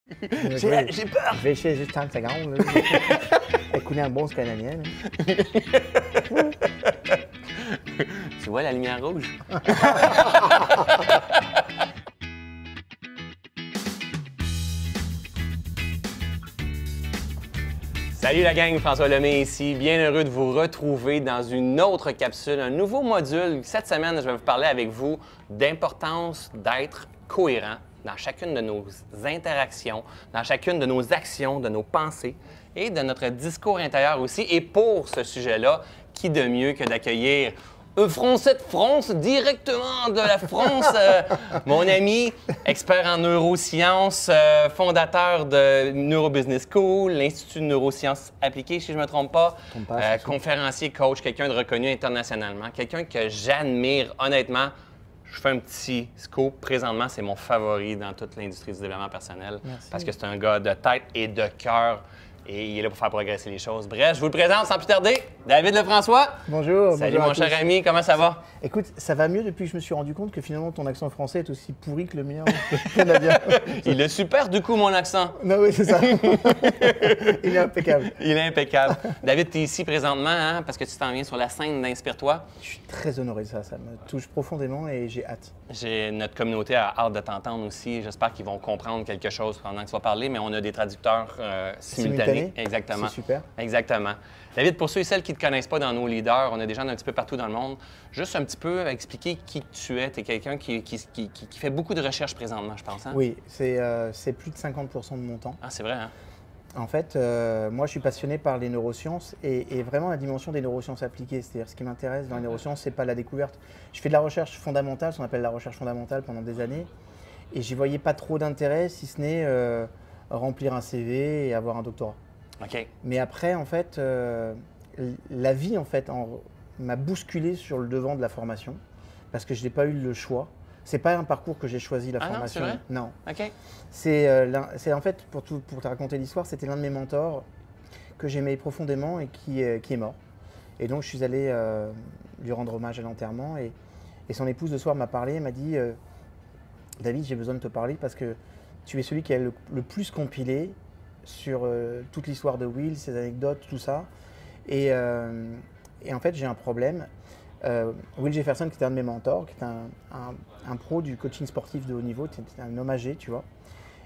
J'ai peur! Je vais essayer juste 30 secondes. Écouter un bon canadien. Tu vois la lumière rouge? Salut la gang, François Lemay ici. Bien heureux de vous retrouver dans une autre capsule, un nouveau module. Cette semaine, je vais vous parler avec vous d'importance d'être cohérent dans chacune de nos interactions, dans chacune de nos actions, de nos pensées et de notre discours intérieur aussi. Et pour ce sujet-là, qui de mieux que d'accueillir un Français de France, directement de la France, mon ami, expert en neurosciences, fondateur de Neurobusiness School, l'Institut de neurosciences appliquées, si je ne me trompe pas, conférencier, coach, quelqu'un de reconnu internationalement, quelqu'un que j'admire honnêtement. Je fais un petit scoop. Présentement, c'est mon favori dans toute l'industrie du développement personnel. Merci. Parce que c'est un gars de tête et de cœur. Et il est là pour faire progresser les choses. Bref, je vous le présente sans plus tarder, David Lefrançois. Bonjour. Salut bonjour mon cher ami, comment ça va? Écoute, ça va mieux depuis que je me suis rendu compte que finalement ton accent français est aussi pourri que le mien canadien. Il est super du coup mon accent. Non, oui, c'est ça. Il est impeccable. Il est impeccable. David, tu es ici présentement hein, parce que tu t'en viens sur la scène d'Inspire-toi. Je suis très honoré de ça, ça me touche profondément et j'ai hâte. Notre communauté a hâte de t'entendre aussi. J'espère qu'ils vont comprendre quelque chose pendant que tu vas parler, mais on a des traducteurs simultanés. Exactement. C'est super. Exactement. David, pour ceux et celles qui ne te connaissent pas dans nos leaders, on a des gens d'un petit peu partout dans le monde. Juste un petit peu expliquer qui tu es. Tu es quelqu'un qui fait beaucoup de recherches présentement, je pense. Hein? Oui, c'est plus de 50% de mon temps. Ah, c'est vrai, hein? En fait, moi, je suis passionné par les neurosciences et vraiment la dimension des neurosciences appliquées. C'est-à-dire, ce qui m'intéresse dans les neurosciences, c'est pas la découverte. Je fais de la recherche fondamentale, ce qu'on appelle la recherche fondamentale pendant des années, et j'y voyais pas trop d'intérêt, si ce n'est remplir un CV et avoir un doctorat. OK. Mais après, en fait, la vie, en fait, m'a bousculé sur le devant de la formation parce que je n'ai pas eu le choix. C'est pas un parcours que j'ai choisi, la formation. Non, c'est vrai? Non. OK. C'est en fait, pour te raconter l'histoire, c'était l'un de mes mentors que j'aimais profondément et qui est mort. Et donc, je suis allé lui rendre hommage à l'enterrement et son épouse, le soir, m'a parlé et m'a dit David, j'ai besoin de te parler parce que tu es celui qui a le plus compilé sur toute l'histoire de Will, ses anecdotes, tout ça. Et en fait, j'ai un problème. Will Jefferson, qui était un de mes mentors, qui était un pro du coaching sportif de haut niveau, c'était un homme âgé, tu vois.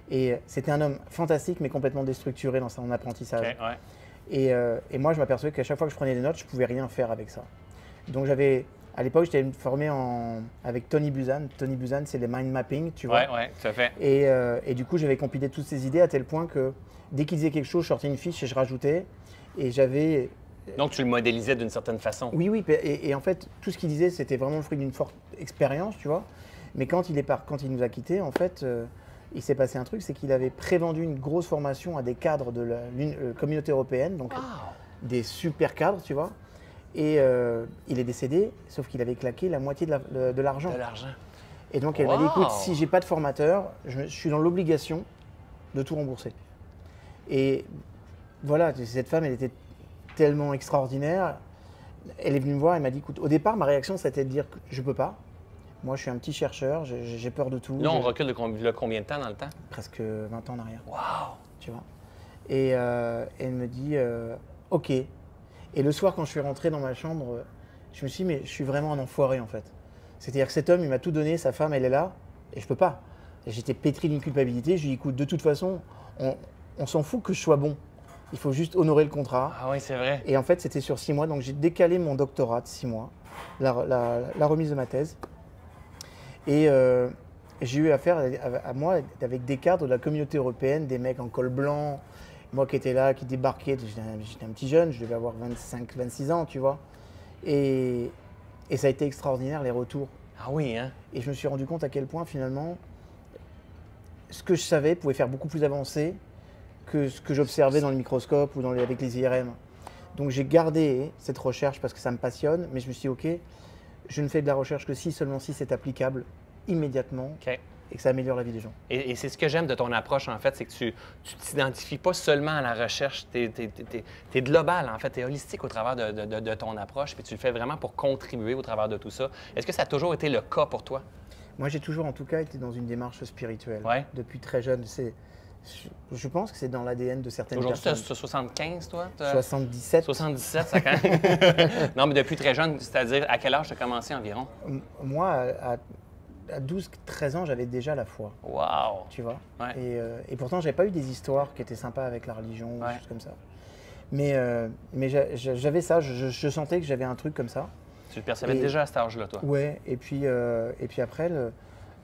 Et c'était un homme fantastique, mais complètement déstructuré dans son apprentissage. OK, ouais. Et moi, je m'apercevais qu'à chaque fois que je prenais des notes, je ne pouvais rien faire avec ça. Donc, à l'époque, j'étais formé avec Tony Buzan. Tony Buzan, c'est les mind mapping, tu vois. Oui, tout à fait. Et du coup, j'avais compilé toutes ces idées à tel point que dès qu'il disait quelque chose, je sortais une fiche et je rajoutais. Et j'avais... Donc, tu le modélisais d'une certaine façon. Oui. Et en fait, tout ce qu'il disait, c'était vraiment le fruit d'une forte expérience, tu vois. Mais quand il nous a quittés, en fait, il s'est passé un truc, c'est qu'il avait prévendu une grosse formation à des cadres de la communauté européenne, donc des super cadres, tu vois. Et il est décédé, sauf qu'il avait claqué la moitié de l'argent. De l'argent. Et donc, elle m'a dit, écoute, si j'ai pas de formateur, je suis dans l'obligation de tout rembourser. Et voilà, cette femme, elle était tellement extraordinaire. Elle est venue me voir et m'a dit, écoute, au départ, ma réaction, c'était de dire que je peux pas. Moi, je suis un petit chercheur, j'ai peur de tout. Là, on recule de combien de temps dans le temps? Presque 20 ans en arrière. Wow! Tu vois. Et elle me dit, OK. Et le soir, quand je suis rentré dans ma chambre, je me suis dit, mais je suis vraiment un enfoiré, en fait. C'est-à-dire que cet homme, il m'a tout donné, sa femme, elle est là, et je peux pas. Et j'étais pétri d'une culpabilité. Je lui ai dit, écoute, de toute façon, on s'en fout que je sois bon. Il faut juste honorer le contrat. Ah oui, c'est vrai. Et en fait, c'était sur 6 mois. Donc, j'ai décalé mon doctorat de 6 mois, la remise de ma thèse. Et j'ai eu affaire à moi avec des cadres de la communauté européenne, des mecs en col blanc, moi qui étais là, qui débarquais. J'étais un petit jeune, je devais avoir 25, 26 ans, tu vois. Et ça a été extraordinaire, les retours. Ah oui, hein? Et je me suis rendu compte à quel point, finalement, ce que je savais pouvait faire beaucoup plus avancé que ce que j'observais dans le microscope ou avec les IRM. Donc j'ai gardé cette recherche parce que ça me passionne, mais je me suis dit, OK, je ne fais de la recherche que seulement si c'est applicable immédiatement et que ça améliore la vie des gens. Et c'est ce que j'aime de ton approche, en fait, c'est que tu ne t'identifies pas seulement à la recherche, tu es global, en fait, tu es holistique au travers de ton approche, puis tu le fais vraiment pour contribuer au travers de tout ça. Est-ce que ça a toujours été le cas pour toi? Moi, j'ai toujours, en tout cas, été dans une démarche spirituelle. Ouais. Depuis très jeune. Je pense que c'est dans l'ADN de certaines Aujourd'hui, personnes. tu as 75, toi? 77. 77, ça quand même. Non, mais depuis très jeune, c'est-à-dire à quel âge tu as commencé environ? Moi, à 12-13 ans, j'avais déjà la foi. Wow! Tu vois? Ouais. Et pourtant, j'avais pas eu des histoires qui étaient sympas avec la religion ou des choses comme ça. Mais j'avais ça, je sentais que j'avais un truc comme ça. Tu le percevais déjà à cet âge-là, toi? Ouais, et puis après,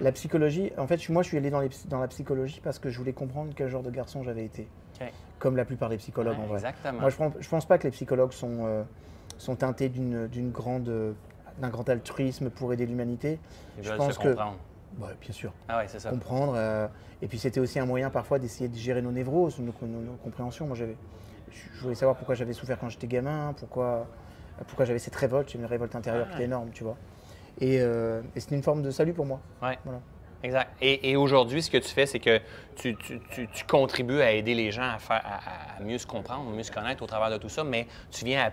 la psychologie, en fait, moi je suis allé dans la psychologie parce que je voulais comprendre quel genre de garçon j'avais été. OK. Comme la plupart des psychologues en vrai. Exactement. Moi je pense pas que les psychologues sont teintés d'un grand altruisme pour aider l'humanité. Ils Je veulent pense se comprendre. Ouais, bien sûr. Ah oui, c'est ça. Comprendre. Et puis c'était aussi un moyen parfois d'essayer de gérer nos névroses, nos compréhensions. Moi je voulais savoir pourquoi j'avais souffert quand j'étais gamin, pourquoi j'avais cette révolte, j'ai une révolte intérieure qui était énorme, tu vois. Et c'était une forme de salut pour moi. Oui, voilà. Exact. Et aujourd'hui, ce que tu fais, c'est que tu contribues à aider les gens à mieux se comprendre, mieux se connaître au travers de tout ça, mais tu viens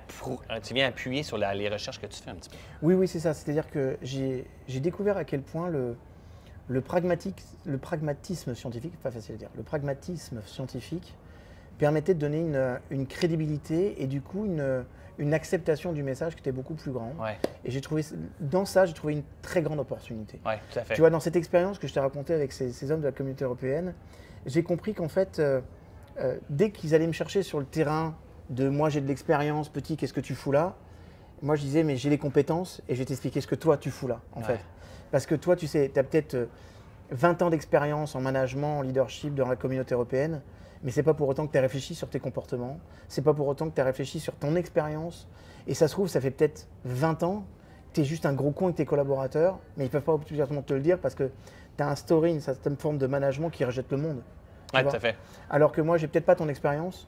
appuyer sur les recherches que tu fais un petit peu. Oui, c'est ça. C'est-à-dire que j'ai découvert à quel point le pragmatisme scientifique, pas facile à dire, le pragmatisme scientifique permettait de donner une crédibilité et du coup une acceptation du message qui était beaucoup plus grande. Ouais. Et j'ai trouvé une très grande opportunité. Oui, tout à fait. Tu vois, dans cette expérience que je t'ai racontée avec ces hommes de la communauté européenne, j'ai compris qu'en fait, dès qu'ils allaient me chercher sur le terrain de moi j'ai de l'expérience, petit, qu'est-ce que tu fous là? Moi je disais mais j'ai les compétences et je vais t'expliquer ce que toi tu fous là en fait. Parce que toi tu sais, tu as peut-être 20 ans d'expérience en management, en leadership dans la communauté européenne, mais c'est pas pour autant que tu as réfléchi sur tes comportements, c'est pas pour autant que tu as réfléchi sur ton expérience. Et ça se trouve, ça fait peut-être 20 ans, tu es juste un gros con avec tes collaborateurs, mais ils peuvent pas obligatoirement te le dire parce que tu as instauré une certaine forme de management qui rejette le monde. Oui, tout à fait. Alors que moi, j'ai peut-être pas ton expérience,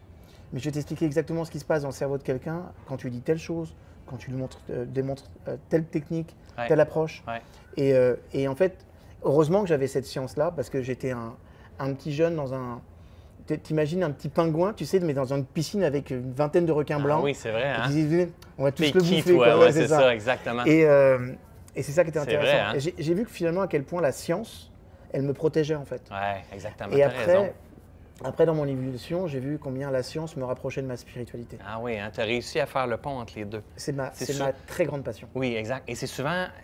mais je vais t'expliquer exactement ce qui se passe dans le cerveau de quelqu'un quand tu lui dis telle chose, quand tu lui démontres telle technique, telle approche. Ouais. Et en fait, heureusement que j'avais cette science-là parce que j'étais un petit jeune dans un... T'imagines un petit pingouin, tu sais, mais dans une piscine avec une vingtaine de requins blancs. Oui, c'est vrai. Hein? On va tous le bouffer. Toi, ouais, c'est ça, exactement. Et c'est ça qui était intéressant. Vrai, hein? J'ai vu que finalement, à quel point la science, elle me protégeait en fait. Oui, exactement. Et après, dans mon évolution, j'ai vu combien la science me rapprochait de ma spiritualité. Ah oui, hein? Tu as réussi à faire le pont entre les deux. C'est ma très grande passion. Oui, exact. Et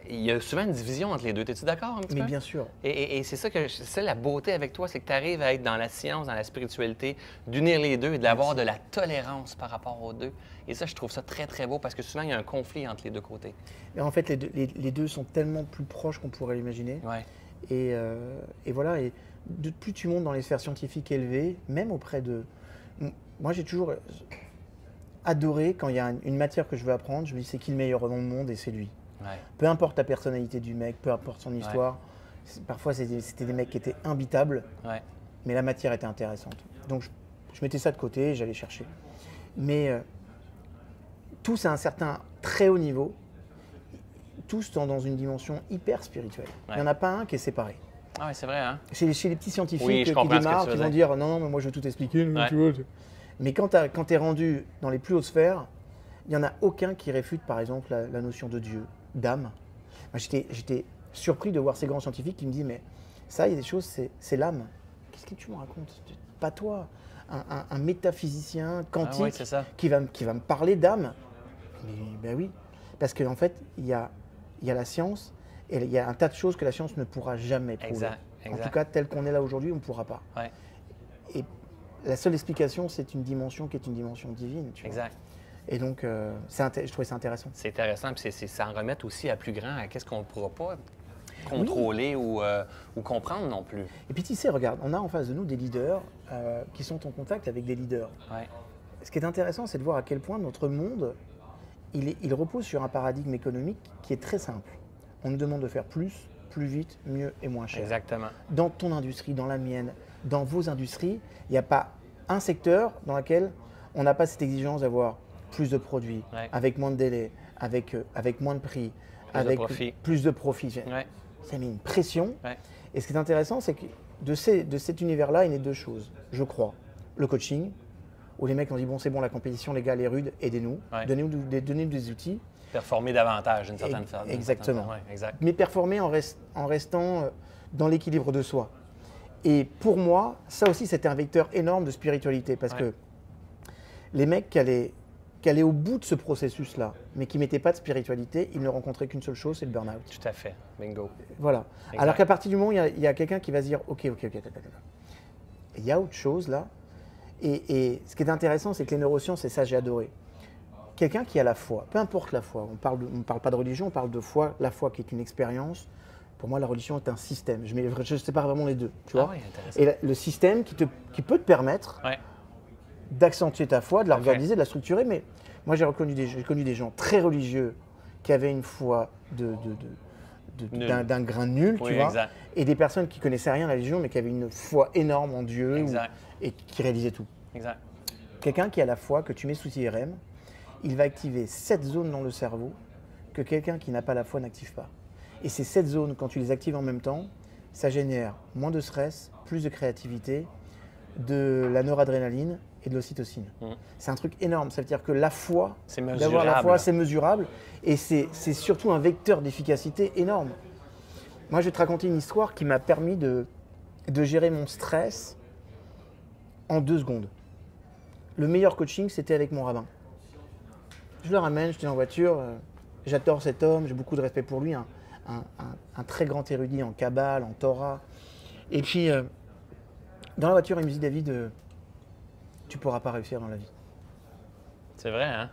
il y a souvent une division entre les deux. Es-tu d'accord un petit peu? Mais bien sûr. Et c'est ça la beauté avec toi, c'est que tu arrives à être dans la science, dans la spiritualité, d'unir les deux et d'avoir de la tolérance par rapport aux deux. Et ça, je trouve ça très, très beau parce que souvent, il y a un conflit entre les deux côtés. Et en fait, les deux sont tellement plus proches qu'on pourrait l'imaginer. Ouais. Et voilà. Et plus tu montes dans les sphères scientifiques élevées, même auprès de... Moi, j'ai toujours adoré quand il y a une matière que je veux apprendre, je me dis c'est qui le meilleur dans le monde et c'est lui. Ouais. Peu importe la personnalité du mec, peu importe son histoire. Parfois, c'était des mecs qui étaient imbitables, mais la matière était intéressante. Donc, je mettais ça de côté et j'allais chercher. Mais tous à un certain très haut niveau, tous sont dans une dimension hyper spirituelle. Il n'y en a pas un qui est séparé. Ah oui, c'est vrai, hein? Chez les petits scientifiques qui démarrent, qui vont dire non, mais moi je vais tout expliquer. Tu vois. Mais quand tu es rendu dans les plus hautes sphères, il n'y en a aucun qui réfute par exemple la notion de Dieu, d'âme. J'étais surpris de voir ces grands scientifiques qui me disent mais ça, il y a des choses, c'est l'âme. Qu'est-ce que tu me racontes? Pas toi. Un métaphysicien quantique qui va me parler d'âme. Mais ben oui, parce qu'en fait, il y a la science. Et il y a un tas de choses que la science ne pourra jamais prouver. Exact. En tout cas, tel qu'on est là aujourd'hui, on ne pourra pas. Ouais. Et la seule explication, c'est une dimension qui est une dimension divine. Tu vois. Exact. Et donc, je trouvais ça intéressant. C'est intéressant, puis ça en remet aussi à plus grand à qu'est-ce qu'on ne pourra pas contrôler ou comprendre non plus. Et puis tu sais, regarde, on a en face de nous des leaders qui sont en contact avec des leaders. Ouais. Ce qui est intéressant, c'est de voir à quel point notre monde, il repose sur un paradigme économique qui est très simple. On nous demande de faire plus vite, mieux et moins cher. Exactement. Dans ton industrie, dans la mienne, dans vos industries, il n'y a pas un secteur dans lequel on n'a pas cette exigence d'avoir plus de produits, avec moins de délai, avec moins de prix, avec plus de profit. Ça met une pression. Ouais. Et ce qui est intéressant, c'est que de cet univers-là, il y a deux choses, je crois. Le coaching, où les mecs ont dit bon, c'est bon, la compétition, les gars, elle est rude, aidez-nous, donnez-nous des outils. Performer davantage, d'une certaine façon. Exactement. Ouais, exact. Mais performer en restant dans l'équilibre de soi. Et pour moi, ça aussi, c'était un vecteur énorme de spiritualité parce que les mecs qui allaient au bout de ce processus-là, mais qui ne mettaient pas de spiritualité, ils ne rencontraient qu'une seule chose, c'est le burn-out. Tout à fait. Bingo. Voilà. Exact. Alors qu'à partir du moment où il y a quelqu'un qui va se dire ok, il y a autre chose là. Et ce qui est intéressant, c'est que les neurosciences, et ça j'ai adoré, quelqu'un qui a la foi, peu importe la foi, on ne parle pas de religion, on parle de foi, la foi qui est une expérience. Pour moi, la religion est un système. Je sépare vraiment les deux. Tu vois oui, intéressant. et le système qui peut te permettre d'accentuer ta foi, de la organiser, de la structurer. Mais moi, j'ai connu des gens très religieux qui avaient une foi d'un grain nul, tu vois, exact. et des personnes qui connaissaient rien à la religion, mais qui avaient une foi énorme en Dieu et qui réalisaient tout. Exact. Quelqu'un qui a la foi, que tu mets sous IRM, il va activer 7 zones dans le cerveau que quelqu'un qui n'a pas la foi n'active pas. Et ces 7 zones, quand tu les actives en même temps, ça génère moins de stress, plus de créativité, de la noradrénaline et de l'ocytocine. C'est un truc énorme. Ça veut dire que la foi, d'avoir la foi, c'est mesurable et c'est surtout un vecteur d'efficacité énorme. Moi, je vais te raconter une histoire qui m'a permis de gérer mon stress en 2 secondes. Le meilleur coaching, c'était avec mon rabbin. Je le ramène, j'étais en voiture, j'adore cet homme, j'ai beaucoup de respect pour lui, un très grand érudit en Kabbale, en Torah. Et puis, dans la voiture, il me dit, David, tu ne pourras pas réussir dans la vie. C'est vrai, hein?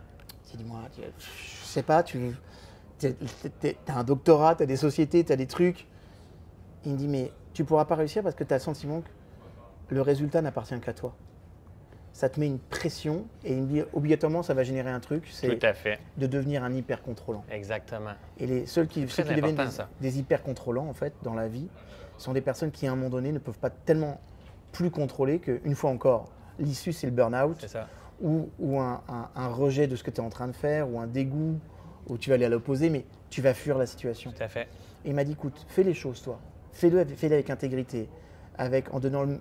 Il dit, moi, je sais pas, tu as un doctorat, tu as des sociétés, tu as des trucs. Il me dit, mais tu ne pourras pas réussir parce que tu as le sentiment que le résultat n'appartient qu'à toi. Ça te met une pression et il me dit, obligatoirement, ça va générer un truc, c'est de devenir un hyper contrôlant. Exactement. Et ceux qui deviennent des hyper contrôlants, en fait, dans la vie, sont des personnes qui, à un moment donné, ne peuvent pas tellement plus contrôler qu'une fois encore, l'issue, c'est le burn-out ou un rejet de ce que tu es en train de faire ou un dégoût où tu vas aller à l'opposé, mais tu vas fuir la situation. Tout à fait. Et il m'a dit, écoute, fais les choses, toi. Fais-le avec intégrité, en donnant le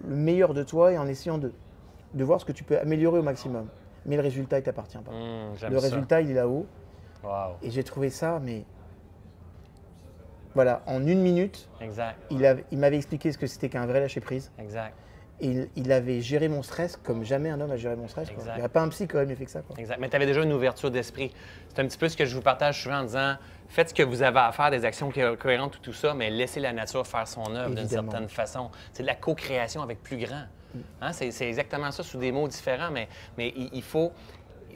meilleur de toi et en essayant de voir ce que tu peux améliorer au maximum. Mais le résultat, il ne t'appartient pas. Le résultat, il est là-haut. Wow. Et j'ai trouvé ça, mais voilà, en 1 minute, il m'avait expliqué ce que c'était qu'un vrai lâcher-prise. Exact. Et il avait géré mon stress comme jamais un homme a géré mon stress. Il n'y a pas un psy quand même, il fait que ça. Quoi. Exact. Mais tu avais déjà une ouverture d'esprit. C'est un petit peu ce que je vous partage souvent en disant, faites ce que vous avez à faire, des actions cohérentes, tout ça, mais laissez la nature faire son œuvre d'une certaine façon. C'est de la co-création avec plus grand. Hein? C'est exactement ça sous des mots différents, mais il faut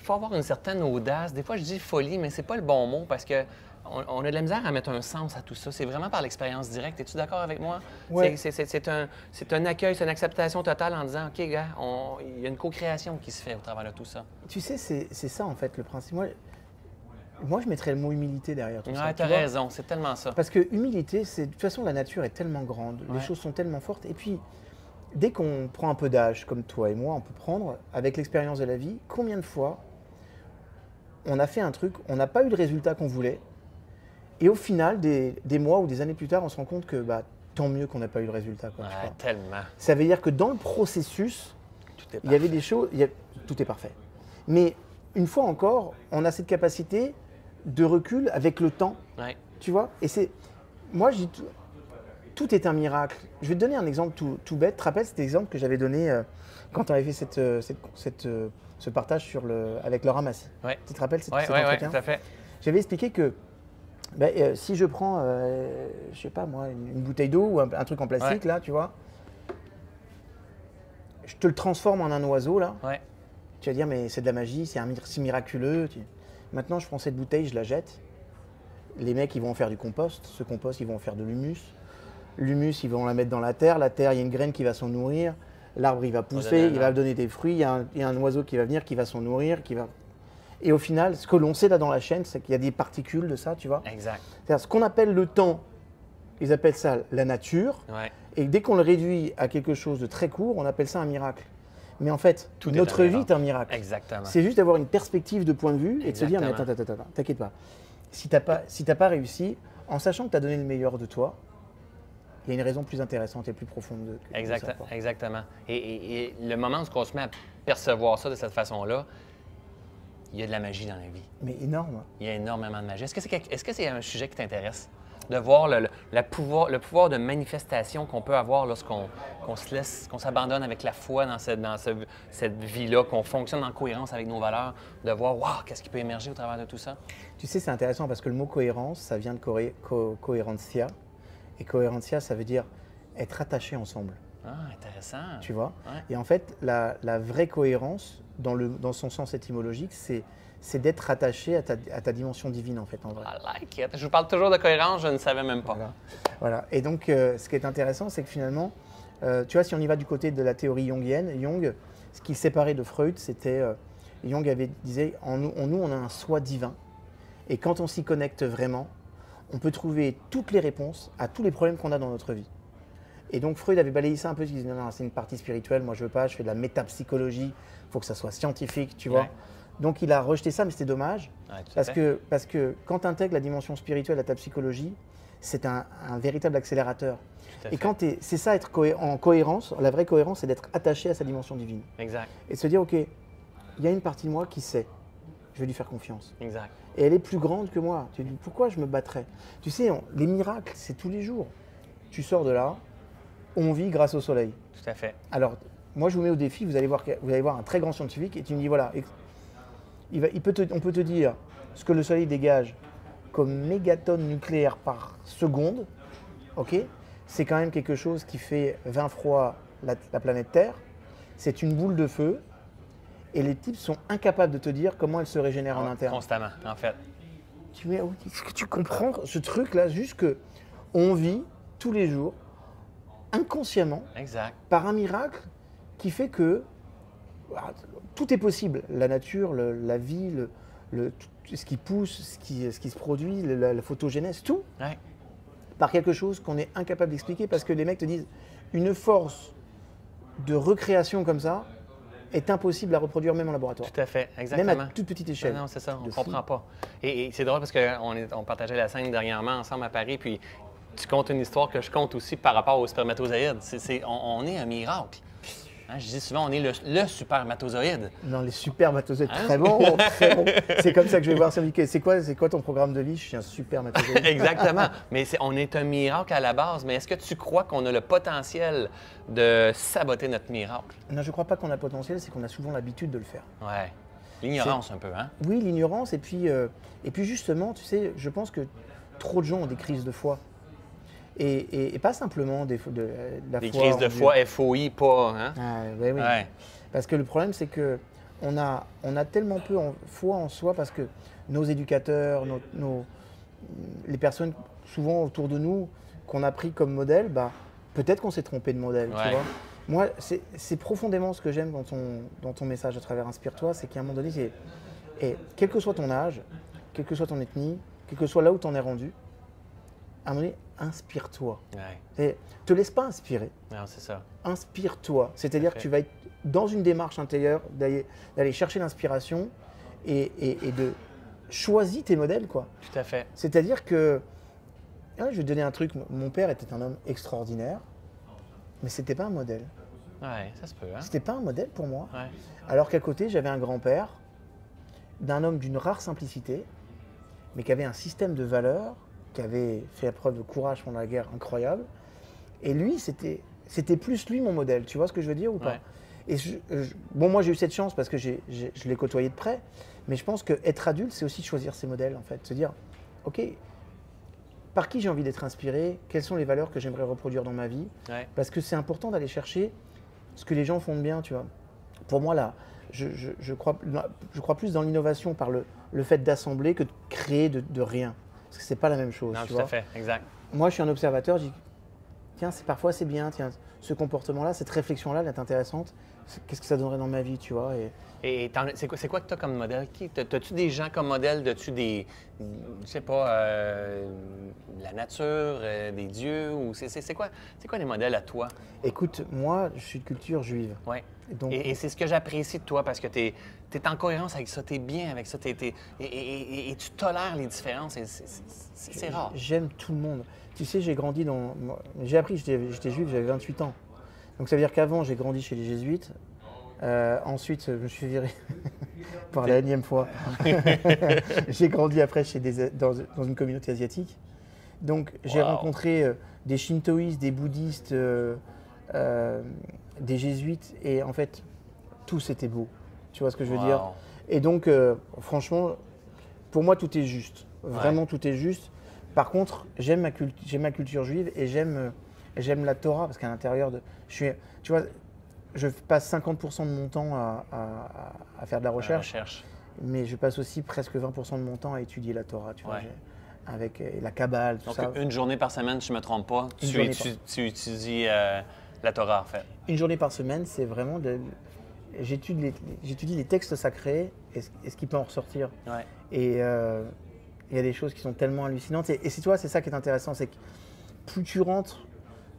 avoir une certaine audace. Des fois, je dis folie, mais c'est pas le bon mot parce que on a de la misère à mettre un sens à tout ça. C'est vraiment par l'expérience directe. Es-tu d'accord avec moi? Ouais. C'est un accueil, c'est une acceptation totale en disant, OK, gars, il y a une co-création qui se fait au travers de tout ça. Tu sais, c'est ça en fait le principe. Moi, je mettrais le mot humilité derrière tout ça. Ouais, tu as raison, c'est tellement ça. Parce que humilité, de toute façon, la nature est tellement grande, les choses sont tellement fortes. Et puis, dès qu'on prend un peu d'âge, comme toi et moi, on peut prendre, avec l'expérience de la vie, combien de fois on a fait un truc, on n'a pas eu le résultat qu'on voulait, et au final, des mois ou des années plus tard, on se rend compte que tant mieux qu'on n'a pas eu le résultat. Quoi, tellement. Ça veut dire que dans le processus, il y avait des choses, tout est parfait. Mais une fois encore, on a cette capacité de recul avec le temps, tu vois. Et moi, je dis tout est un miracle. Je vais te donner un exemple tout bête. Tu te rappelles cet exemple que j'avais donné quand on avait fait ce partage avec Laura Massy. Tu te rappelles cet entretien? Oui, tout à fait. J'avais expliqué que si je prends, je sais pas moi, une bouteille d'eau ou un truc en plastique, là, tu vois, je te le transforme en un oiseau, là. Tu vas dire, mais c'est de la magie, c'est si miraculeux. Maintenant, je prends cette bouteille, je la jette. Les mecs, ils vont en faire du compost. Ce compost, ils vont en faire de l'humus. L'humus, ils vont la mettre dans la terre. La terre, il y a une graine qui va s'en nourrir. L'arbre, il va pousser, il va donner des fruits. Il y a un oiseau qui va venir, qui va s'en nourrir. Et au final, ce que l'on sait là dans la chaîne, c'est qu'il y a des particules de ça, tu vois. Exact. C'est-à-dire ce qu'on appelle le temps, ils appellent ça la nature. Et dès qu'on le réduit à quelque chose de très court, on appelle ça un miracle. Mais en fait, notre vie est un miracle. Exactement. C'est juste d'avoir une perspective de point de vue et de se dire, mais attends, t'inquiète pas. Si t'as pas réussi, en sachant que tu as donné le meilleur de toi, il y a une raison plus intéressante et plus profonde que ça. Exactement. Et le moment où on se met à percevoir ça de cette façon-là, il y a de la magie dans la vie. Mais énorme. Il y a énormément de magie. Est-ce que c'est un sujet qui t'intéresse de voir le pouvoir de manifestation qu'on peut avoir lorsqu'on qu'on s'abandonne avec la foi dans cette vie-là, qu'on fonctionne en cohérence avec nos valeurs, de voir, wow, qu'est-ce qui peut émerger au travers de tout ça? Tu sais, c'est intéressant parce que le mot cohérence, ça vient de coherentia. Et coherentia, ça veut dire être attaché ensemble. Ah, intéressant. Tu vois? Ouais. Et en fait, la vraie cohérence, dans son sens étymologique, c'est d'être attaché à ta dimension divine, en fait, en vrai. I like it. Je vous parle toujours de cohérence, je ne savais même pas. Voilà. Et donc, ce qui est intéressant, c'est que finalement, tu vois, si on y va du côté de la théorie jungienne, Jung, ce qui séparait de Freud, c'était, Jung disait, en nous, on a un soi divin. Et quand on s'y connecte vraiment, on peut trouver toutes les réponses à tous les problèmes qu'on a dans notre vie. Et donc Freud avait balayé ça un peu, il disait non, c'est une partie spirituelle, moi je veux pas, je fais de la métapsychologie, il faut que ça soit scientifique, tu vois. Ouais. Donc il a rejeté ça, mais c'était dommage, Ouais, parce que quand tu intègres la dimension spirituelle à ta psychologie, c'est un véritable accélérateur. Et quand c'est ça, être en cohérence, la vraie cohérence, c'est d'être attaché à sa dimension divine. Exact. Et de se dire, ok, il y a une partie de moi qui sait, je vais lui faire confiance. Exact. Et elle est plus grande que moi. Tu te dis, pourquoi je me battrais? Tu sais, les miracles, c'est tous les jours. Tu sors de là, on vit grâce au soleil. Tout à fait. Alors, moi, je vous mets au défi, vous allez voir un très grand scientifique et tu me dis, voilà, on peut te dire ce que le soleil dégage comme mégatonnes nucléaires par seconde, ok? C'est quand même quelque chose qui fait 20 fois la planète Terre. C'est une boule de feu et les types sont incapables de te dire comment elle se régénère en interne. Constamment, en fait. Est-ce que tu comprends ce truc-là, juste que on vit tous les jours inconsciemment, Exact. par un miracle qui fait que tout est possible. La nature, la vie, ce qui pousse, ce qui se produit, la photogénèse, tout, Ouais. par quelque chose qu'on est incapable d'expliquer parce que les mecs te disent une force de recréation comme ça est impossible à reproduire même en laboratoire. Tout à fait, exactement. Même à toute petite échelle. Non, c'est ça, on ne De comprend fou. pas. Et c'est drôle parce qu'on partageait la scène dernièrement ensemble à Paris, puis tu comptes une histoire que je compte aussi par rapport aux spermatozoïdes. On est un miracle. Hein, je dis souvent, on est le supermatozoïde. Non, les supermatozoïdes, Hein? très bon, très bon. C'est comme ça que je vais voir ça. C'est quoi ton programme de vie? Je suis un supermatozoïde. Exactement. Mais on est un miracle à la base. Mais est-ce que tu crois qu'on a le potentiel de saboter notre miracle? Non, je ne crois pas qu'on a le potentiel, c'est qu'on a souvent l'habitude de le faire. Ouais. L'ignorance un peu, hein? Oui, l'ignorance, et puis justement, tu sais, je pense que trop de gens ont des crises de foi. Et pas simplement de la Des foi crises en de Dieu. foi, FOI, pas, hein? Ah, ouais, oui. Ouais. Parce que le problème, c'est que on a tellement peu foi en soi parce que nos éducateurs, les personnes souvent autour de nous qu'on a pris comme modèle, bah, peut-être qu'on s'est trompé de modèle. Tu Ouais. vois. Moi, c'est profondément ce que j'aime dans ton message à travers Inspire-toi, c'est qu'à un moment donné, quel que soit ton âge, quelle que soit ton ethnie, quel que soit là où tu en es rendu, à un moment donné, inspire-toi. Ouais. Et te laisse pas inspirer. Non, c'est ça. Inspire-toi. C'est-à-dire que Parfait. tu vas être dans une démarche intérieure d'aller chercher l'inspiration et de choisir tes modèles, quoi. Tout à fait. C'est-à-dire que, je vais te donner un truc, mon père était un homme extraordinaire, mais c'était pas un modèle. Ouais, ça se peut, hein? C'était pas un modèle pour moi. Ouais. Alors qu'à côté, j'avais un grand-père d'un homme d'une rare simplicité, mais qui avait un système de valeurs, qui avait fait la preuve de courage pendant la guerre incroyable. Et lui, c'était plus lui mon modèle. Tu vois ce que je veux dire ou pas? Ouais. Et bon, moi j'ai eu cette chance parce que je l'ai côtoyé de près, mais je pense qu'être adulte, c'est aussi choisir ses modèles en fait. Se dire, ok, par qui j'ai envie d'être inspiré? Quelles sont les valeurs que j'aimerais reproduire dans ma vie? Ouais. Parce que c'est important d'aller chercher ce que les gens font de bien, tu vois. Pour moi, là, je crois plus dans l'innovation par le fait d'assembler que de créer de rien. Parce que c'est pas la même chose, Non, tu tout vois. à fait, exact. Moi, je suis un observateur, je dis, tiens, parfois c'est bien, tiens, ce comportement-là, cette réflexion-là, elle est intéressante. Qu'est-ce que ça donnerait dans ma vie, tu vois? Et c'est quoi que tu as comme modèle? T'as-tu des gens comme modèle? As-tu des, je sais pas, la nature, des dieux? Ou c'est quoi les modèles à toi? Écoute, moi, je suis de culture juive. Oui. Donc, Et c'est ce que j'apprécie de toi parce que tu es en cohérence avec ça, tu es bien avec ça, et tu tolères les différences. C'est rare. j'aime tout le monde. Tu sais, j'ai appris, j'étais juif, j'avais 28 ans. Donc ça veut dire qu'avant, j'ai grandi chez les jésuites. Ensuite, je me suis viré par la énième fois. J'ai grandi après dans une communauté asiatique. Donc j'ai rencontré des shintoïstes, des bouddhistes, des jésuites, et en fait, tous étaient beaux. Tu vois ce que je veux dire? Et donc, franchement, pour moi, tout est juste. Vraiment, tout est juste. Par contre, j'aime ma culture juive et j'aime la Torah, parce qu'à l'intérieur de... tu vois, je passe 50% de mon temps à faire de la recherche, mais je passe aussi presque 20% de mon temps à étudier la Torah, tu vois, avec la Kabbale, tout ça. Donc, une journée par semaine, si je ne me trompe pas, tu étudies la Torah, en fait. Une journée par semaine, c'est vraiment j'étudie les textes sacrés et ce qui peut en ressortir. Ouais. Et il y a des choses qui sont tellement hallucinantes. Et tu vois, c'est ça qui est intéressant, c'est que plus tu rentres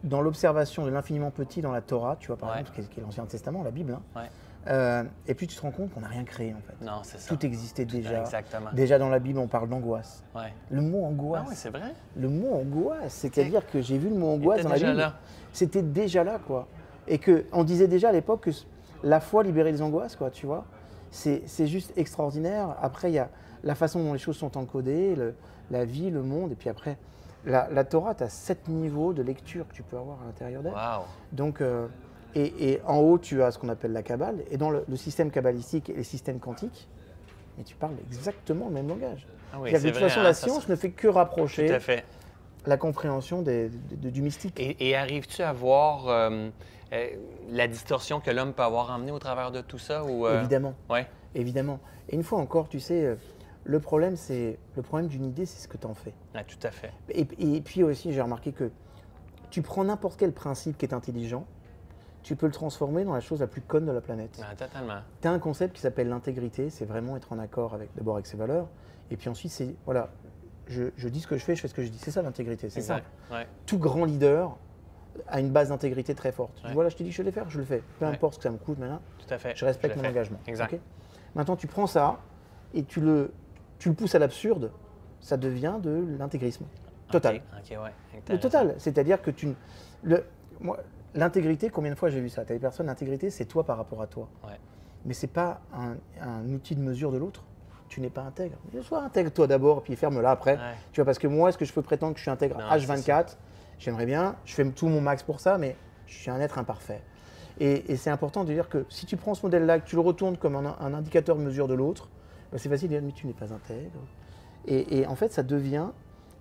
dans l'observation de l'infiniment petit dans la Torah, tu vois, par exemple, qui est l'Ancien Testament, la Bible, et puis tu te rends compte qu'on n'a rien créé, en fait. Non, c'est ça. Tout existait déjà. Exactement. Déjà dans la Bible, on parle d'angoisse. Le mot angoisse. Ah oui, c'est vrai? Le mot angoisse, c'est-à-dire que j'ai vu le mot angoisse dans la Bible. C'était déjà là, quoi. Et qu'on disait déjà à l'époque que la foi libérait les angoisses, quoi, tu vois. C'est juste extraordinaire. Après, il y a la façon dont les choses sont encodées, la vie, le monde, et puis après, la Torah, tu as 7 niveaux de lecture que tu peux avoir à l'intérieur d'elle. Wow. Donc, et en haut, tu as ce qu'on appelle la Kabbale, et dans le système kabbalistique et les systèmes quantiques, mais tu parles exactement le même langage. Ah oui, de toute façon, la science ne fait que rapprocher tout à fait. la compréhension du mystique. Et arrives-tu à voir la distorsion que l'homme peut avoir emmenée au travers de tout ça? Ou, Évidemment. Ouais. Évidemment. Et une fois encore, tu sais, le problème d'une idée, c'est ce que tu en fais. Ah, tout à fait. Et puis aussi, j'ai remarqué que tu prends n'importe quel principe qui est intelligent, tu peux le transformer dans la chose la plus conne de la planète. Ah, totalement. Tu as un concept qui s'appelle l'intégrité, c'est vraiment être en accord d'abord avec ses valeurs, et puis ensuite, c'est, voilà, je dis ce que je fais ce que je dis. C'est ça l'intégrité, c'est simple. Ouais. Tout grand leader a une base d'intégrité très forte. Ouais. Voilà, je te dis que je vais le faire, je le fais. Peu importe ce que ça me coûte maintenant, Tout à fait. je respecte mon engagement. Exact. Okay. Maintenant, tu prends ça et tu le pousses à l'absurde, ça devient de l'intégrisme total. Okay, ouais. Le total, c'est-à-dire que l'intégrité, combien de fois j'ai vu ça? Tu as des personnes, l'intégrité, c'est toi par rapport à toi. Ouais. Mais ce n'est pas un outil de mesure de l'autre. Tu n'es pas intègre. Sois intègre toi d'abord, puis ferme-la après. Ouais. Tu vois, parce que moi, est-ce que je peux prétendre que je suis intègre H24? J'aimerais bien, je fais tout mon max pour ça, mais je suis un être imparfait. Et c'est important de dire que si tu prends ce modèle-là, que tu le retournes comme un indicateur de mesure de l'autre, ben c'est facile de dire, mais tu n'es pas intègre. Et en fait, ça devient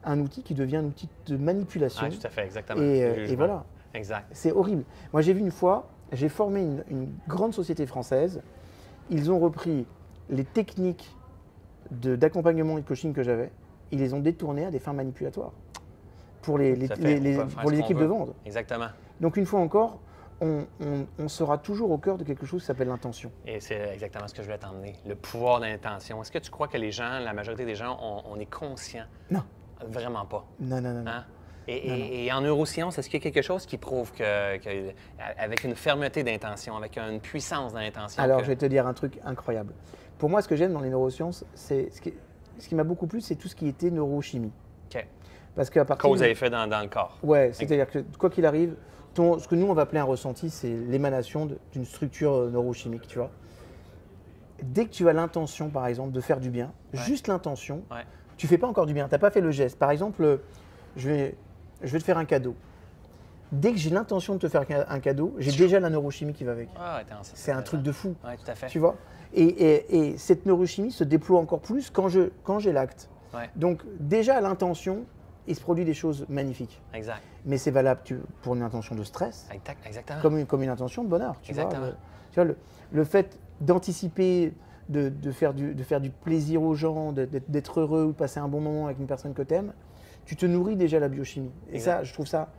un outil qui devient un outil de manipulation. Tout à fait, exactement. Et voilà. Exact. C'est horrible. Moi, j'ai vu une fois, j'ai formé une grande société française. Ils ont repris les techniques d'accompagnement et de coaching que j'avais. Ils les ont détournées à des fins manipulatoires pour les équipes de vente. Exactement. Donc, une fois encore, on sera toujours au cœur de quelque chose qui s'appelle l'intention. Et c'est exactement ce que je voulais t'emmener, le pouvoir de l'intention. Est-ce que tu crois que les gens, la majorité des gens, on est conscient? Non. Vraiment pas. Non. Hein? Et en neurosciences, est-ce qu'il y a quelque chose qui prouve qu'avec une fermeté d'intention, avec une puissance dans l'intention? Alors, je vais te dire un truc incroyable. Pour moi, ce que j'aime dans les neurosciences, c'est ce qui m'a beaucoup plu, c'est tout ce qui était neurochimie. OK. Parce qu'à partir cause à effet dans le corps. Ouais, c'est-à-dire que quoi qu'il arrive, ce que nous on va appeler un ressenti, c'est l'émanation d'une structure neurochimique, tu vois. Dès que tu as l'intention, par exemple, de faire du bien, juste l'intention, tu fais pas encore du bien, tu n'as pas fait le geste. Par exemple, je vais te faire un cadeau. Dès que j'ai l'intention de te faire un cadeau, j'ai déjà la neurochimie qui va avec. C'est un truc de fou. Oui, tout à fait. Tu vois, et cette neurochimie se déploie encore plus quand j'ai l'acte. Ouais. Donc déjà à l'intention, il se produit des choses magnifiques. Exact. Mais c'est valable pour une intention de stress, exactement. comme une intention de bonheur. Exactement. Tu vois, le fait d'anticiper, de faire du plaisir aux gens, d'être heureux ou de passer un bon moment avec une personne que tu aimes, tu te nourris déjà la biochimie. Et ça, je trouve ça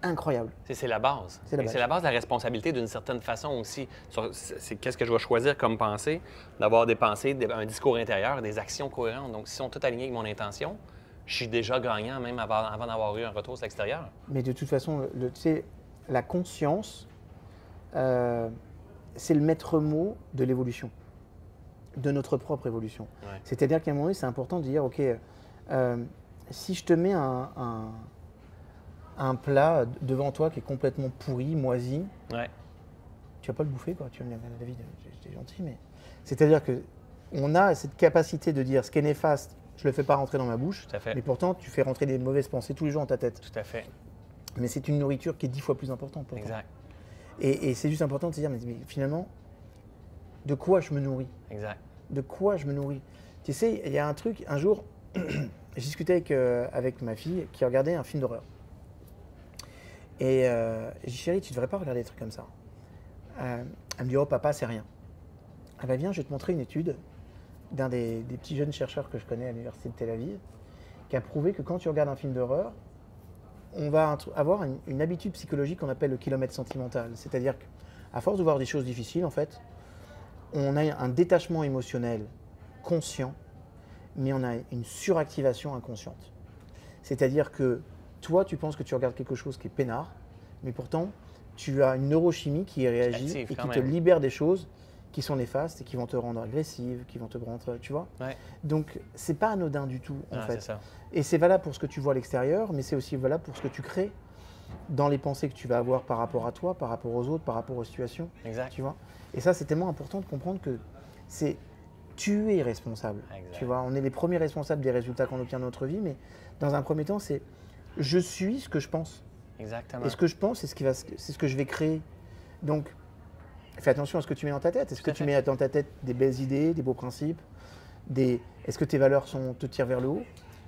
incroyable. C'est la base. C'est la base de la responsabilité d'une certaine façon aussi. C'est qu'est-ce que je vais choisir comme pensée? D'avoir des pensées, un discours intérieur, des actions cohérentes. Donc, si sont toutes alignées avec mon intention, je suis déjà gagnant même avant d'avoir eu un retour sur l'extérieur. Mais de toute façon, tu sais, la conscience, c'est le maître mot de l'évolution, de notre propre évolution. Ouais. C'est-à-dire qu'à un moment donné, c'est important de dire, OK, si je te mets un plat devant toi qui est complètement pourri, moisi, tu vas pas le bouffer, quoi. Tu vas me dire, David, j'étais gentil, mais... C'est-à-dire qu'on a cette capacité de dire ce qui est néfaste, Je ne le fais pas rentrer dans ma bouche, Tout à fait. mais pourtant, tu fais rentrer des mauvaises pensées tous les jours dans ta tête. Tout à fait. Mais c'est une nourriture qui est 10 fois plus importante pour toi. Exact. Et c'est juste important de se dire, mais finalement, de quoi je me nourris? Exact. De quoi je me nourris? Tu sais, il y a un truc, un jour, j'ai discuté avec ma fille qui regardait un film d'horreur. Et j'ai dit, chérie, tu ne devrais pas regarder des trucs comme ça. Elle me dit, oh papa, c'est rien. Ah bah viens, je vais te montrer une étude d'un des petits jeunes chercheurs que je connais à l'université de Tel Aviv, qui a prouvé que quand tu regardes un film d'horreur, on va avoir une habitude psychologique qu'on appelle le kilomètre sentimental. C'est-à-dire qu'à force de voir des choses difficiles, en fait, on a un détachement émotionnel conscient, mais on a une suractivation inconsciente. C'est-à-dire que toi, tu penses que tu regardes quelque chose qui est peinard, mais pourtant, tu as une neurochimie qui réagit Active, et qui quand te même. libère des choses qui sont néfastes et qui vont te rendre agressive, qui vont te rendre, tu vois. Ouais. Donc, c'est pas anodin du tout, en Non, fait. c'est ça. Et c'est valable pour ce que tu vois à l'extérieur, mais c'est aussi valable pour ce que tu crées dans les pensées que tu vas avoir par rapport à toi, par rapport aux autres, par rapport aux situations. Exact. Tu vois. Et ça, c'est tellement important de comprendre que c'est tu es responsable. Exact. Tu vois, on est les premiers responsables des résultats qu'on obtient dans notre vie, mais dans un premier temps, c'est je suis ce que je pense. Exactement. Et ce que je pense, c'est ce que je vais créer. Donc, fais attention à ce que tu mets dans ta tête. Est-ce Tout que à tu fait. mets dans ta tête des belles idées, des beaux principes, est-ce que tes valeurs te tirent vers le haut?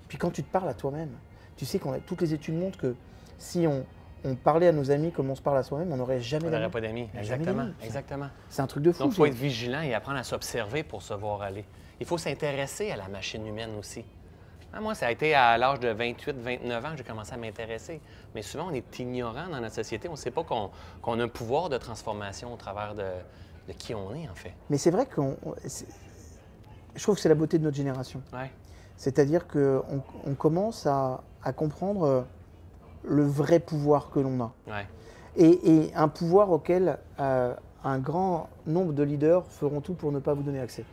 Puis quand tu te parles à toi-même, tu sais toutes les études montrent que si on parlait à nos amis comme on se parle à soi-même, on n'aurait jamais On n'aurait d'amis. pas d'amis. Jamais Exactement. d'amis. Exactement. C'est un truc de fou. Donc, il faut c'est- être vigilant et apprendre à s'observer pour se voir aller. Il faut s'intéresser à la machine humaine aussi. Ah, moi, ça a été à l'âge de 28, 29 ans que j'ai commencé à m'intéresser. Mais souvent, on est ignorant dans notre société. On ne sait pas qu'on a un pouvoir de transformation au travers de qui on est, en fait. Mais c'est vrai je trouve que c'est la beauté de notre génération. Ouais. C'est-à-dire qu'on commence à comprendre le vrai pouvoir que l'on a. Ouais. Et un pouvoir auquel un grand nombre de leaders feront tout pour ne pas vous donner accès.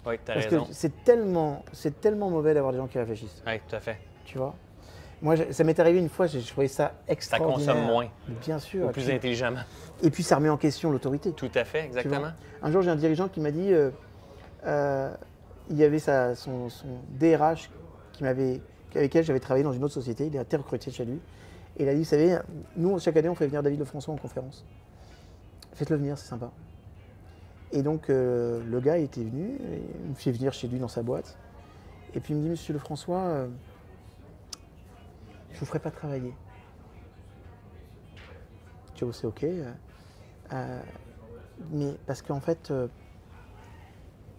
Oui, tu as Parce raison. que c'est tellement mauvais d'avoir des gens qui réfléchissent, Oui, tout à fait. tu vois. Moi, ça m'est arrivé une fois, je trouvais ça Ça extraordinaire. consomme moins, Mais bien sûr. ou Et plus puis, intelligemment. et puis, ça remet en question l'autorité. Tout à fait, tu exactement. vois. Un jour, j'ai un dirigeant qui m'a dit, il y avait son DRH avec lequel j'avais travaillé dans une autre société, il a été recruté chez lui. Et il a dit, vous savez, nous, chaque année, on fait venir David Lefrançois en conférence. Faites-le venir, c'est sympa. Et donc, le gars était venu, et il me fait venir chez lui dans sa boîte. Et puis, il me dit, monsieur Lefrançois, je ne vous ferai pas travailler. Tu vois, c'est OK. Mais parce qu'en fait,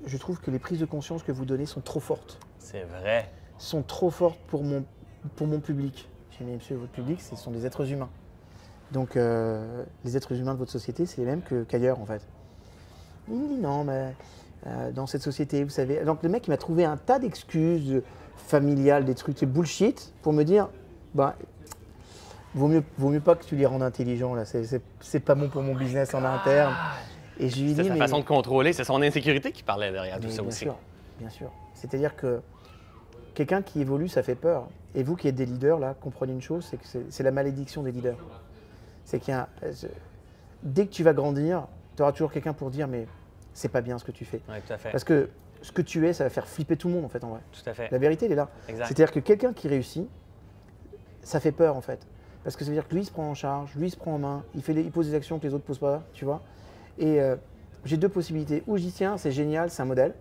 je trouve que les prises de conscience que vous donnez sont trop fortes. C'est vrai. Sont trop fortes pour mon public. J'ai dit, monsieur, votre public, ce sont des êtres humains. Donc, les êtres humains de votre société, c'est les mêmes qu'ailleurs, en fait. Il me dit, non, mais dans cette société, vous savez. Donc, le mec, il m'a trouvé un tas d'excuses familiales, des trucs, c'est bullshit, pour me dire, bah, vaut mieux pas que tu les rendes intelligents, là. C'est pas bon pour mon business en interne. Et je lui ai C'est dit, sa mais. façon de contrôler, c'est son insécurité qui parlait derrière tout Mais ça bien aussi. sûr, bien sûr. C'est-à-dire que quelqu'un qui évolue, ça fait peur. Et vous qui êtes des leaders, là, comprenez une chose, c'est que c'est la malédiction des leaders. C'est dès que tu vas grandir, tu auras toujours quelqu'un pour dire, mais c'est pas bien ce que tu fais. Oui, tout à fait. Parce que ce que tu es, ça va faire flipper tout le monde, en fait, en vrai. Tout à fait. La vérité, elle est là. Exact. C'est-à-dire que quelqu'un qui réussit, ça fait peur, en fait. Parce que ça veut dire que lui, il se prend en charge, lui, il se prend en main, il pose des actions que les autres ne posent pas, tu vois. Et j'ai deux possibilités. Ou je dis, tiens, c'est génial, c'est un modèle,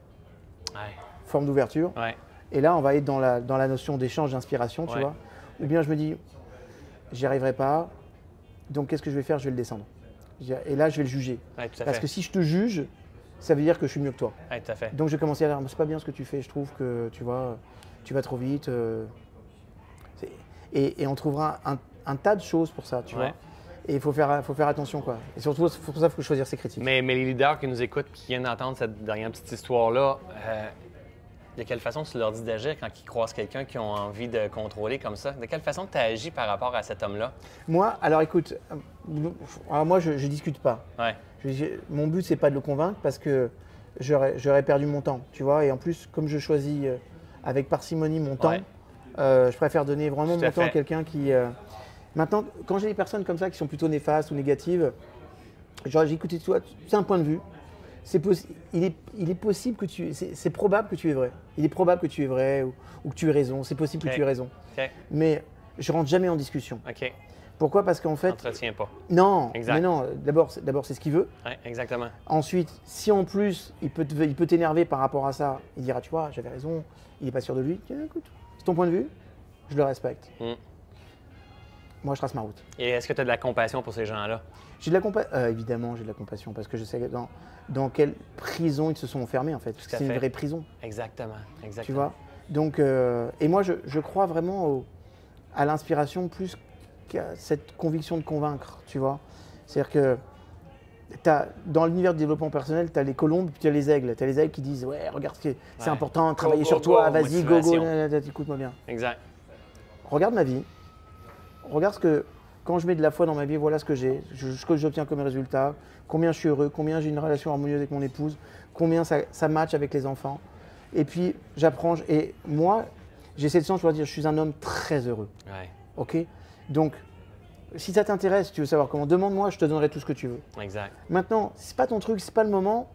Ouais. forme d'ouverture. Ouais. Et là, on va être dans la notion d'échange, d'inspiration, tu Ouais. vois. Ou bien je me dis, j'y arriverai pas, donc qu'est-ce que je vais faire? Je vais le descendre. Et là, je vais le juger. Ouais, tout à Parce fait. que si je te juge, ça veut dire que je suis mieux que toi. Ouais, tout à fait. Donc je vais commencer à dire, c'est pas bien ce que tu fais, je trouve que, tu vois, tu vas trop vite. Et on trouvera un tas de choses pour ça, tu Ouais. vois. Et il faut faire attention, quoi. Et surtout, pour ça, il faut choisir ses critiques. Mais les leaders qui nous écoutent, qui viennent d'entendre cette dernière petite histoire-là, de quelle façon tu leur dis d'agir quand ils croisent quelqu'un qui ont envie de contrôler comme ça? De quelle façon tu as agi par rapport à cet homme-là? Moi, alors écoute, moi, je discute pas. Ouais. Mon but, c'est pas de le convaincre parce que j'aurais perdu mon temps, tu vois. Et en plus, comme je choisis avec parcimonie mon temps, Ouais. je préfère donner vraiment Tout à mon temps à fait. quelqu'un qui. Maintenant, quand j'ai des personnes comme ça qui sont plutôt néfastes ou négatives, genre j'écoute toi, c'est un point de vue. il est possible que c'est probable que tu es vrai. Il est probable que tu es vrai ou que tu aies raison. C'est possible que tu aies raison. Mais je rentre jamais en discussion. Pourquoi? Parce qu'en fait… Entretiens pas. Non, exact. mais non. D'abord, c'est ce qu'il veut. Ouais, exactement. Ensuite, si en plus, il peut t'énerver par rapport à ça, il dira, tu vois, j'avais raison, il n'est pas sûr de lui. Tiens, écoute, c'est ton point de vue, je le respecte. Moi, je trace ma route. Et est-ce que tu as de la compassion pour ces gens-là? J'ai de la compassion. Évidemment, j'ai de la compassion parce que je sais dans quelle prison ils se sont enfermés, en fait. C'est une vraie prison. Exactement. Tu vois? Donc, et moi, je crois vraiment à l'inspiration plus qu'à cette conviction de convaincre, tu vois. C'est-à-dire que dans l'univers du développement personnel, tu as les colombes puis tu as les aigles. Tu as les aigles qui disent « Ouais, regarde, c'est important, travailler sur toi, vas-y, go, écoute-moi bien. » Exact. Regarde ma vie. Regarde quand je mets de la foi dans ma vie, voilà ce que j'ai, ce que j'obtiens comme résultat, combien je suis heureux, combien j'ai une relation harmonieuse avec mon épouse, combien ça match avec les enfants. Et puis, j'apprends. Et moi, j'ai cette chance, je dois dire, je suis un homme très heureux. OK? Donc, si ça t'intéresse, tu veux savoir comment, demande-moi, je te donnerai tout ce que tu veux. Exact. Maintenant, si c'est pas ton truc, c'est pas le moment,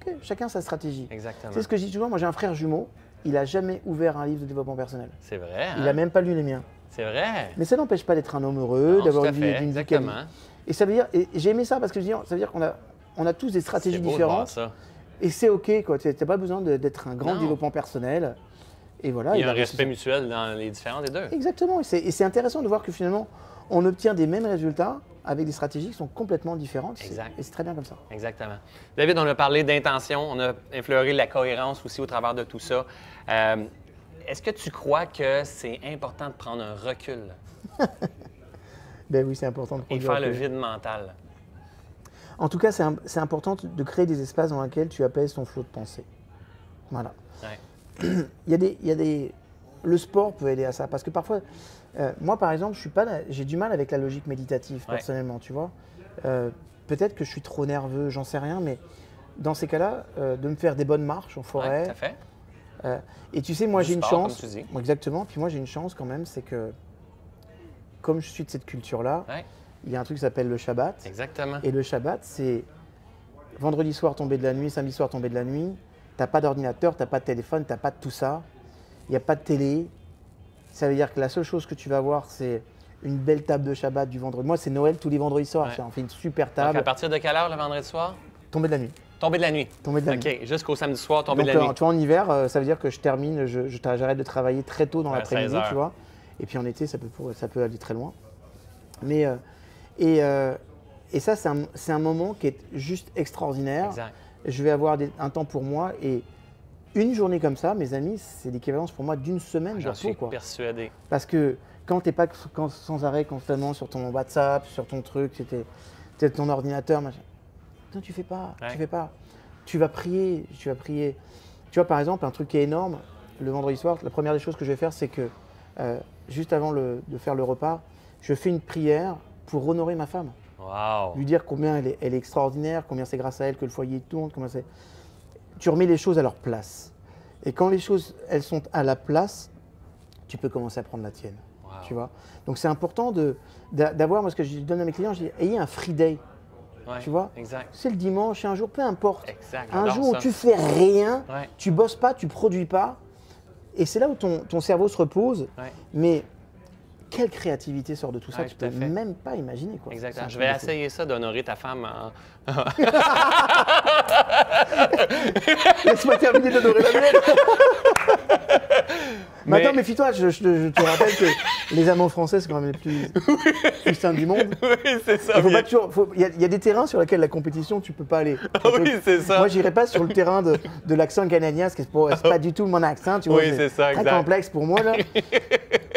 okay, chacun sa stratégie. Exactement. C'est ce que je dis souvent, moi j'ai un frère jumeau, il n'a jamais ouvert un livre de développement personnel. C'est vrai. Il n'a même pas lu les miens. C'est vrai. Mais ça n'empêche pas d'être un homme heureux, d'avoir une vie exactement. Et ça veut dire, et j'ai aimé ça parce que ça veut dire qu'on a tous des stratégies différentes. Ça. Et c'est OK, quoi. Tu n'as pas besoin d'être un grand développement personnel. Et voilà. Il y a un respect mutuel dans les différents des deux. Exactement. Et c'est intéressant de voir que finalement, on obtient des mêmes résultats avec des stratégies qui sont complètement différentes. Exact. Et c'est très bien comme ça. Exactement. David, on a parlé d'intention, on a effleuré la cohérence aussi au travers de tout ça. Est-ce que tu crois que c'est important de prendre un recul? Ben oui, c'est important de prendre et faire le vide mental. En tout cas, c'est important de créer des espaces dans lesquels tu apaises ton flot de pensée. Voilà. Ouais. Le sport peut aider à ça. Parce que parfois, moi par exemple, j'ai du mal avec la logique méditative, personnellement, tu vois. Peut-être que je suis trop nerveux, j'en sais rien, mais dans ces cas-là, de me faire des bonnes marches en forêt. Tout à fait. Et tu sais, moi j'ai une chance. Comme tu dis. Exactement. Puis moi j'ai une chance quand même, c'est que comme je suis de cette culture-là, il y a un truc qui s'appelle le Shabbat. Exactement. Et le Shabbat, c'est vendredi soir tombé de la nuit, samedi soir tombé de la nuit. T'as pas d'ordinateur, t'as pas de téléphone, t'as pas de tout ça. Il n'y a pas de télé. Ça veut dire que la seule chose que tu vas voir, c'est une belle table de Shabbat du vendredi. Moi, c'est Noël tous les vendredis soirs. On fait une super table. Donc à partir de quelle heure le vendredi soir? Tombé de la nuit. Tombé de la nuit. Tombé de la nuit. OK, jusqu'au samedi soir, tombé donc, de la nuit. Tu vois, en hiver, ça veut dire que je termine, j'arrête de travailler très tôt dans l'après-midi, tu vois. Et puis en été, ça peut aller très loin. Mais, et ça, c'est un moment qui est juste extraordinaire. Exact. Je vais avoir un temps pour moi et une journée comme ça, mes amis, c'est l'équivalence pour moi d'une semaine de repos. J'en suis persuadé. Parce que quand tu n'es pas sans arrêt constamment sur ton WhatsApp, sur ton truc, c'est ton ordinateur, machin. Non, tu fais pas, tu fais pas. Tu vas prier. Tu vois, par exemple, un truc qui est énorme, le vendredi soir, la première des choses que je vais faire, c'est que juste avant de faire le repas, je fais une prière pour honorer ma femme. Wow. Lui dire combien elle est extraordinaire, combien c'est grâce à elle que le foyer tourne, combien c'est… Tu remets les choses à leur place. Et quand les choses, elles sont à la place, tu peux commencer à prendre la tienne. Wow. Tu vois. Donc c'est important d'avoir, moi ce que je donne à mes clients, je dis, ayez un free day. Ouais, tu vois. Exact. C'est le dimanche, c'est un jour, peu importe. Exact, un jour où tu fais rien, tu bosses pas, tu produis pas. Et c'est là où ton cerveau se repose. Mais quelle créativité sort de tout ça, tu peux même pas imaginer. Quoi. Exactement. Je vais essayer ça, d'honorer ta femme en… Laisse-moi terminer d'honorer la mienne. Maintenant, méfie-toi, je te rappelle que les amants français, c'est quand même les plus sains du monde. Oui, c'est ça. Il y a des terrains sur lesquels la compétition, tu peux pas aller. Oui, c'est ça. Moi, j'irai pas sur le terrain de l'accent canadien, parce que c'est pas du tout mon accent. Tu vois, c'est ça, très complexe pour moi. Là.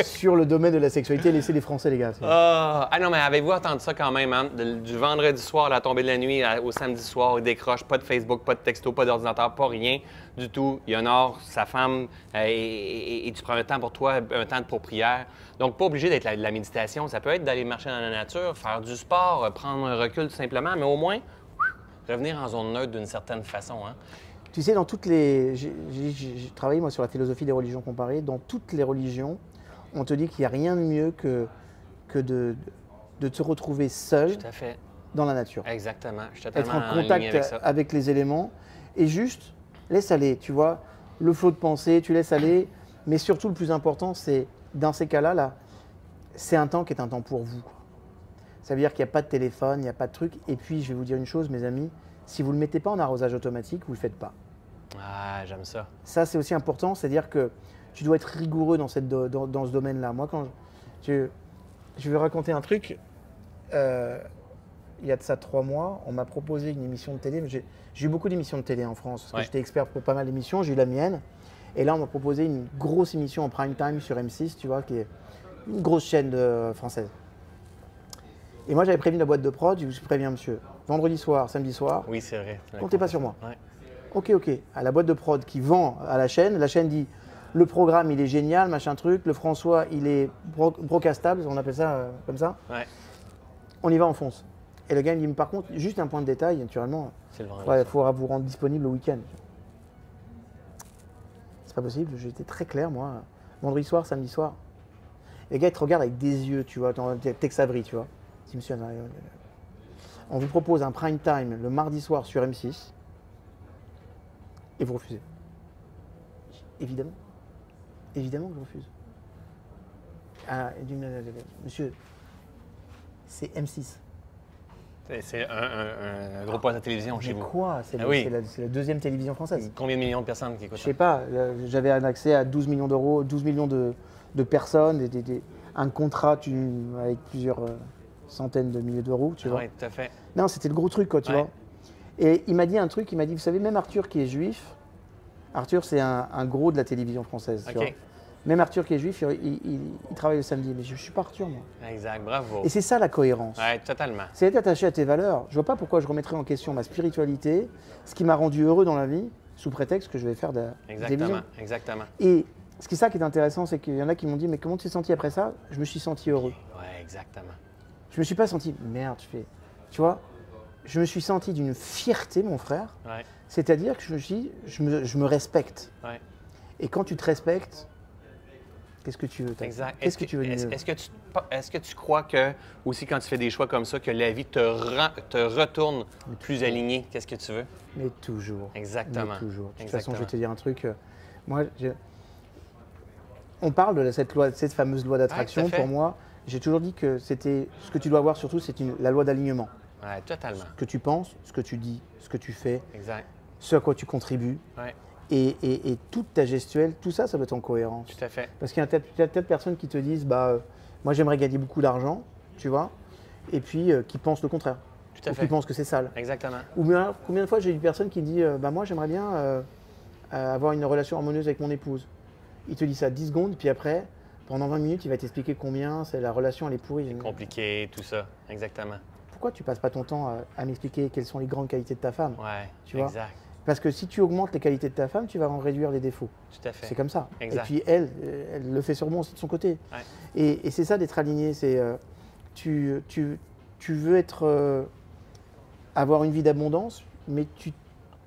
Sur le domaine de la sexualité, laissez les Français, les gars. Ah non, mais avez-vous entendu ça quand même, hein? Du vendredi soir à la tombée de la nuit au samedi soir, il décroche, pas de Facebook, pas de texto, pas d'ordinateur, pas rien du tout. Il honore sa femme et tu prends un temps pour toi, un temps pour prière. Donc, pas obligé d'être de la méditation. Ça peut être d'aller marcher dans la nature, faire du sport, prendre un recul tout simplement, mais au moins revenir en zone neutre d'une certaine façon. Hein? Tu sais, dans toutes les… J'ai travaillé, moi, sur la philosophie des religions comparées. Dans toutes les religions, on te dit qu'il n'y a rien de mieux que de te retrouver seul, tout à fait. dans la nature. Exactement. Je suis Être totalement en en ligne contact avec ça. avec les éléments et juste laisse aller, tu vois, le flot de pensée, tu laisses aller, mais surtout le plus important, c'est dans ces cas-là, là, c'est un temps qui est un temps pour vous, quoi. Ça veut dire qu'il n'y a pas de téléphone, il n'y a pas de truc. Et puis, je vais vous dire une chose, mes amis, si vous ne le mettez pas en arrosage automatique, vous ne le faites pas. Ah, j'aime ça. Ça, c'est aussi important, c'est-à-dire que tu dois être rigoureux dans ce domaine-là. Moi, je vais raconter un truc. Il y a de ça 3 mois, on m'a proposé une émission de télé. J'ai eu beaucoup d'émissions de télé en France, parce que j'étais expert pour pas mal d'émissions. J'ai eu la mienne. Et là, on m'a proposé une grosse émission en prime time sur M6, tu vois, qui est une grosse chaîne française. Et moi, j'avais prévenu la boîte de prod, je préviens monsieur, vendredi soir, samedi soir, Oui, c'est vrai. comptez pas sur moi. Ouais. Ok. À la boîte de prod qui vend à la chaîne dit le programme il est génial, machin truc, le François il est broadcastable, on appelle ça comme ça. Ouais. On y va, on fonce. Et le gars il me dit par contre, juste un point de détail, naturellement, C'est le vendredi. il faudra vous rendre disponible le week-end. C'est pas possible, j'étais très clair moi, vendredi soir, samedi soir. Et le gars il te regarde avec des yeux, tu vois, Tex Avery, tu vois. Il dit monsieur, on vous propose un prime time le mardi soir sur M6. Et vous refusez. Évidemment. Évidemment que je refuse. Ah, il dit, monsieur, c'est M6. C'est un gros poste de télévision chez Mais vous. quoi? C'est Ah oui. la deuxième télévision française. Combien de millions de personnes qui écoutent Je ça? sais pas, j'avais un accès à 12 millions d'euros, 12 millions de personnes, un contrat avec plusieurs centaines de milliers d'euros, tu vois. Oui, tout à fait. Non, c'était le gros truc, quoi, tu Ouais. vois. Et il m'a dit un truc, il m'a dit, vous savez, même Arthur qui est juif, Arthur c'est un gros de la télévision française, tu OK. vois. Même Arthur qui est juif, il travaille le samedi, mais je ne suis pas Arthur, moi. Exact, bravo. Et c'est ça la cohérence. Oui, totalement. C'est être attaché à tes valeurs. Je vois pas pourquoi je remettrais en question ma spiritualité, ce qui m'a rendu heureux dans la vie, sous prétexte que je vais faire de la télévision. Exactement, exactement. Et ce qui est intéressant, c'est qu'il y en a qui m'ont dit, mais comment tu t'es senti après ça? Je me suis senti heureux. Oui, exactement. Je me suis pas senti, merde, tu vois, je me suis senti d'une fierté, mon frère. Ouais, C'est-à-dire que je me respecte. ouais. Et quand tu te respectes, qu'est-ce que tu veux? Exact. Qu'est-ce que tu veux de mieux? Est-ce que tu crois que, aussi quand tu fais des choix comme ça, que la vie te retourne plus aligné? Qu'est-ce que tu veux? Mais toujours. Exactement. Mais toujours. De toute Exactement. façon, je vais te dire un truc. Moi, on parle de cette fameuse loi d'attraction. Ouais, tout à fait. Pour moi, j'ai toujours dit que c'était ce que tu dois avoir surtout, c'est la loi d'alignement. Oui, totalement. Ce que tu penses, ce que tu dis, ce que tu fais, Exact. ce à quoi tu contribues. Oui, Et toute ta gestuelle, tout ça, ça doit être en cohérence. tout à fait. Parce qu'il y a peut-être de personnes qui te disent, moi j'aimerais gagner beaucoup d'argent, tu vois, et puis qui pensent le contraire. Tout à Ou fait. qui pensent que c'est sale. Exactement. Ou bien, combien de fois j'ai eu une personne qui dit, moi j'aimerais bien avoir une relation harmonieuse avec mon épouse. Il te dit ça 10 secondes, puis après, pendant 20 minutes, il va t'expliquer combien la relation elle est pourrie. Compliqué, tout ça. Exactement. Pourquoi tu passes pas ton temps à m'expliquer quelles sont les grandes qualités de ta femme? Oui, Tu vois. exact. Parce que si tu augmentes les qualités de ta femme, tu vas en réduire les défauts. Tout à fait. C'est comme ça. Exact. Et puis elle le fait sûrement aussi de son côté. Ouais. Et c'est ça d'être aligné. C'est tu veux avoir une vie d'abondance, mais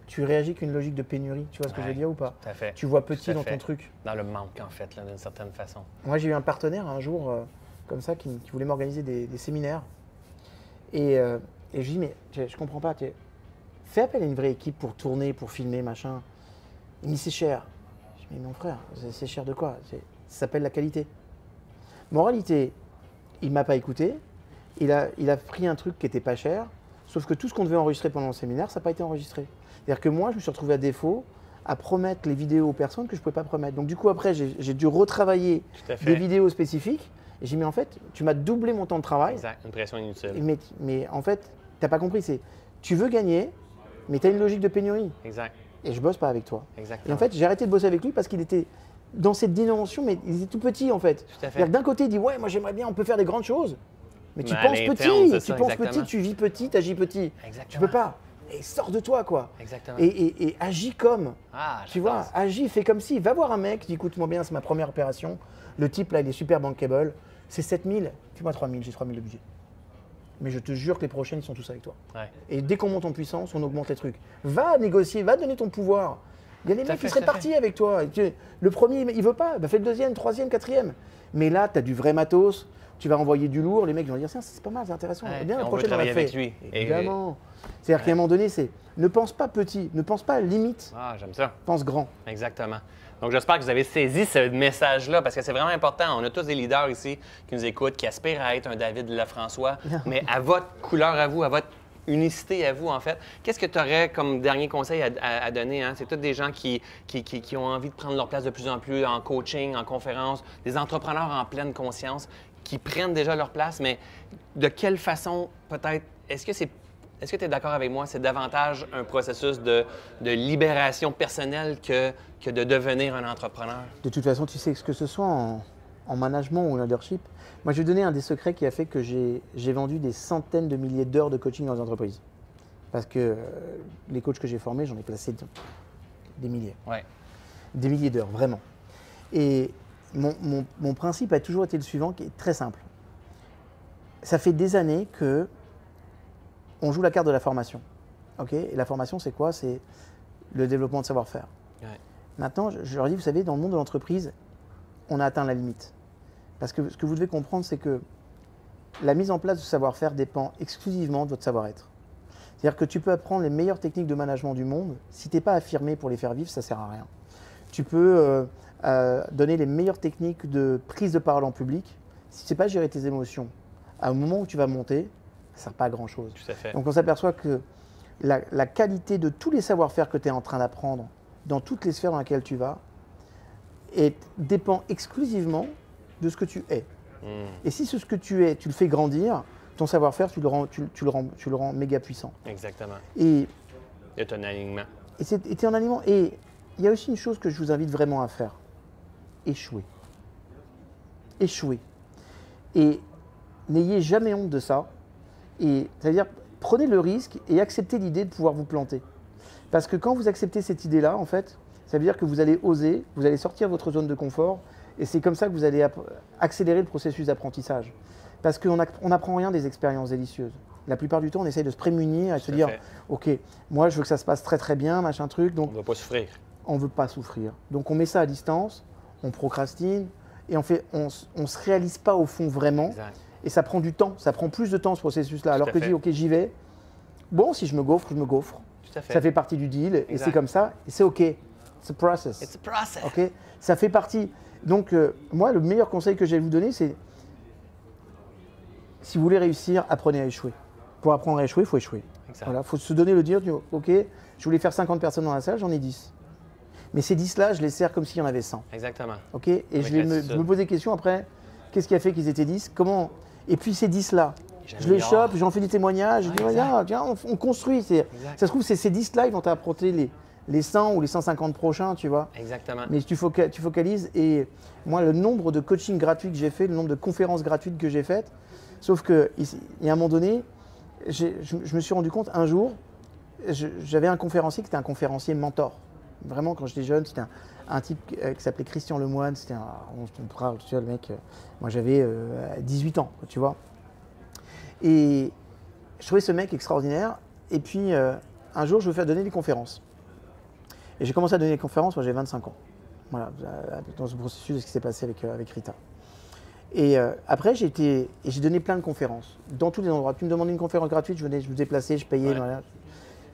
tu réagis qu'une logique de pénurie. Tu vois ce que je veux Ouais. dire ou pas? Tout à fait. Tu vois Tout petit à dans fait. ton truc. Dans le manque, en fait, là, d'une certaine façon. Moi, j'ai eu un partenaire un jour comme ça qui voulait m'organiser des séminaires. Et je lui dis, mais je comprends pas. Fais appel à une vraie équipe pour tourner, pour filmer, machin. Il me dit, c'est cher. Je dis, mais mon frère, c'est cher de quoi? Ça s'appelle la qualité. Moralité, il ne m'a pas écouté. Il a pris un truc qui n'était pas cher, sauf que tout ce qu'on devait enregistrer pendant le séminaire, ça n'a pas été enregistré. C'est-à-dire que moi, je me suis retrouvé à défaut à promettre les vidéos aux personnes que je ne pouvais pas promettre. Donc du coup, après, j'ai dû retravailler Tout à fait. des vidéos spécifiques. Et j'ai dit, mais en fait, tu m'as doublé mon temps de travail. Exact. Une pression inutile. Mais en fait, tu n'as pas compris. Tu veux gagner, mais tu as une logique de pénurie. Exact. Et je bosse pas avec toi. Exactement. Et en fait, j'ai arrêté de bosser avec lui parce qu'il était dans cette dimension, mais il était tout petit en fait. Tout à fait. C'est-à-dire que d'un côté, il dit ouais, moi j'aimerais bien, on peut faire des grandes choses. Mais tu Mais à penses l'interne, petit, c'est tu ça, penses exactement. petit, tu vis petit, tu agis petit. Exactement. Tu peux pas. Et sors de toi quoi. Exactement. Et agis comme. Ah, Tu j'adore vois, ça. agis, fais comme si. Va voir un mec, dis écoute-moi bien, c'est ma première opération. Le type là, il est super bankable. C'est 7000, fais-moi 3000, j'ai 3000 de budget. Mais je te jure que les prochaines, ils sont tous avec toi. Ouais. Et dès qu'on monte en puissance, on augmente les trucs. Va négocier, va donner ton pouvoir. Il y a des Tout à mecs fait, qui seraient tout à partis avec toi. Le premier, il veut pas, bah fais le deuxième, troisième, quatrième. Mais là, tu as du vrai matos, tu vas envoyer du lourd, les mecs vont dire tiens, c'est pas mal, c'est intéressant. Ouais, Bien, la on veut prochaine, on l'a travailler fait. avec lui. Évidemment. C'est-à-dire qu'à un moment donné, c'est ne pense pas petit, ne pense pas limite, Ah, j'aime ça. pense grand. Exactement. Donc, j'espère que vous avez saisi ce message-là parce que c'est vraiment important. On a tous des leaders ici qui nous écoutent, qui aspirent à être un David Lafrançois, mais à votre couleur à vous, à votre unicité à vous, en fait. Qu'est-ce que tu aurais comme dernier conseil à donner? Hein? C'est tous des gens qui ont envie de prendre leur place de plus en plus en coaching, en conférence, des entrepreneurs en pleine conscience qui prennent déjà leur place, mais de quelle façon, peut-être, est-ce que tu es d'accord avec moi, c'est davantage un processus de libération personnelle que de devenir un entrepreneur? De toute façon, tu sais, que ce soit en management ou en leadership, moi je vais donner un des secrets qui a fait que j'ai vendu des centaines de milliers d'heures de coaching dans les entreprises. Parce que les coachs que j'ai formés, j'en ai placé des milliers. Ouais. Des milliers d'heures, vraiment. Et mon principe a toujours été le suivant, qui est très simple. Ça fait des années que on joue la carte de la formation. Okay, et la formation, c'est quoi? C'est le développement de savoir-faire. Ouais. Maintenant, je leur dis, vous savez, dans le monde de l'entreprise, on a atteint la limite. Parce que ce que vous devez comprendre, c'est que la mise en place du savoir-faire dépend exclusivement de votre savoir-être. C'est-à-dire que tu peux apprendre les meilleures techniques de management du monde, si tu n'es pas affirmé pour les faire vivre, ça ne sert à rien. Tu peux donner les meilleures techniques de prise de parole en public, si tu ne sais pas gérer tes émotions, à un moment où tu vas monter, ça ne sert pas à grand-chose. Tout à fait. Donc on s'aperçoit que la qualité de tous les savoir-faire que tu es en train d'apprendre dans toutes les sphères dans lesquelles tu vas dépend exclusivement de ce que tu es. Et si ce que tu es, tu le fais grandir, ton savoir-faire, tu le rends méga puissant. Exactement. Et de ton alignement. tu es en alignement. Et il y a aussi une chose que je vous invite vraiment à faire. Échouer. Échouer. Et n'ayez jamais honte de ça. Et c'est-à-dire, prenez le risque et acceptez l'idée de pouvoir vous planter. Parce que quand vous acceptez cette idée-là, en fait, ça veut dire que vous allez oser, vous allez sortir de votre zone de confort, et c'est comme ça que vous allez accélérer le processus d'apprentissage. Parce qu'on n'apprend rien des expériences délicieuses. La plupart du temps, on essaye de se prémunir et de se dire « Ok, moi, je veux que ça se passe très très bien, machin truc. » Donc, on ne veut pas souffrir. On ne veut pas souffrir. Donc, on met ça à distance, on procrastine, et on ne se réalise pas au fond vraiment. Exact. Et ça prend du temps, ça prend plus de temps ce processus-là. Alors que je dis, ok, j'y vais. Bon, si je me gaufre, je me gaufre. Tout à fait. Ça fait partie du deal et c'est comme ça. Et c'est ok. It's a process. It's a process. Ok, ça fait partie. Donc, moi, le meilleur conseil que j'ai à vous donner, c'est si vous voulez réussir, apprenez à échouer. Pour apprendre à échouer, il faut échouer. Voilà, faut se donner le dire, ok, je voulais faire 50 personnes dans la salle, j'en ai 10. Mais ces 10-là, je les sers comme s'il y en avait 100. Exactement. Ok, et je me pose des questions après. Qu'est-ce qui a fait qu'ils étaient 10? Comment? Et puis ces 10-là, je les chope, j'en fais des témoignages, je dis, regarde, tiens, on construit. Ça se trouve, ces 10-là, ils vont t'apporter les 100 ou les 150 prochains, tu vois. Exactement. Mais tu focalises. Et moi, le nombre de coachings gratuits que j'ai fait, le nombre de conférences gratuites que j'ai faites, sauf qu'il y a un moment donné, je me suis rendu compte, un jour, j'avais un conférencier qui était un conférencier mentor. Vraiment, quand j'étais jeune, c'était un type qui s'appelait Christian Lemoine. C'était on parle, tu vois, le mec, moi j'avais 18 ans, tu vois. Et je trouvais ce mec extraordinaire. Et puis, un jour, je veux faire donner des conférences. Et j'ai commencé à donner des conférences, moi j'avais 25 ans. Voilà, dans ce processus de ce qui s'est passé avec Rita. Et après, j'ai donné plein de conférences, dans tous les endroits. Tu me demandais une conférence gratuite, je venais, je me déplaçais, je payais. Ouais. Voilà.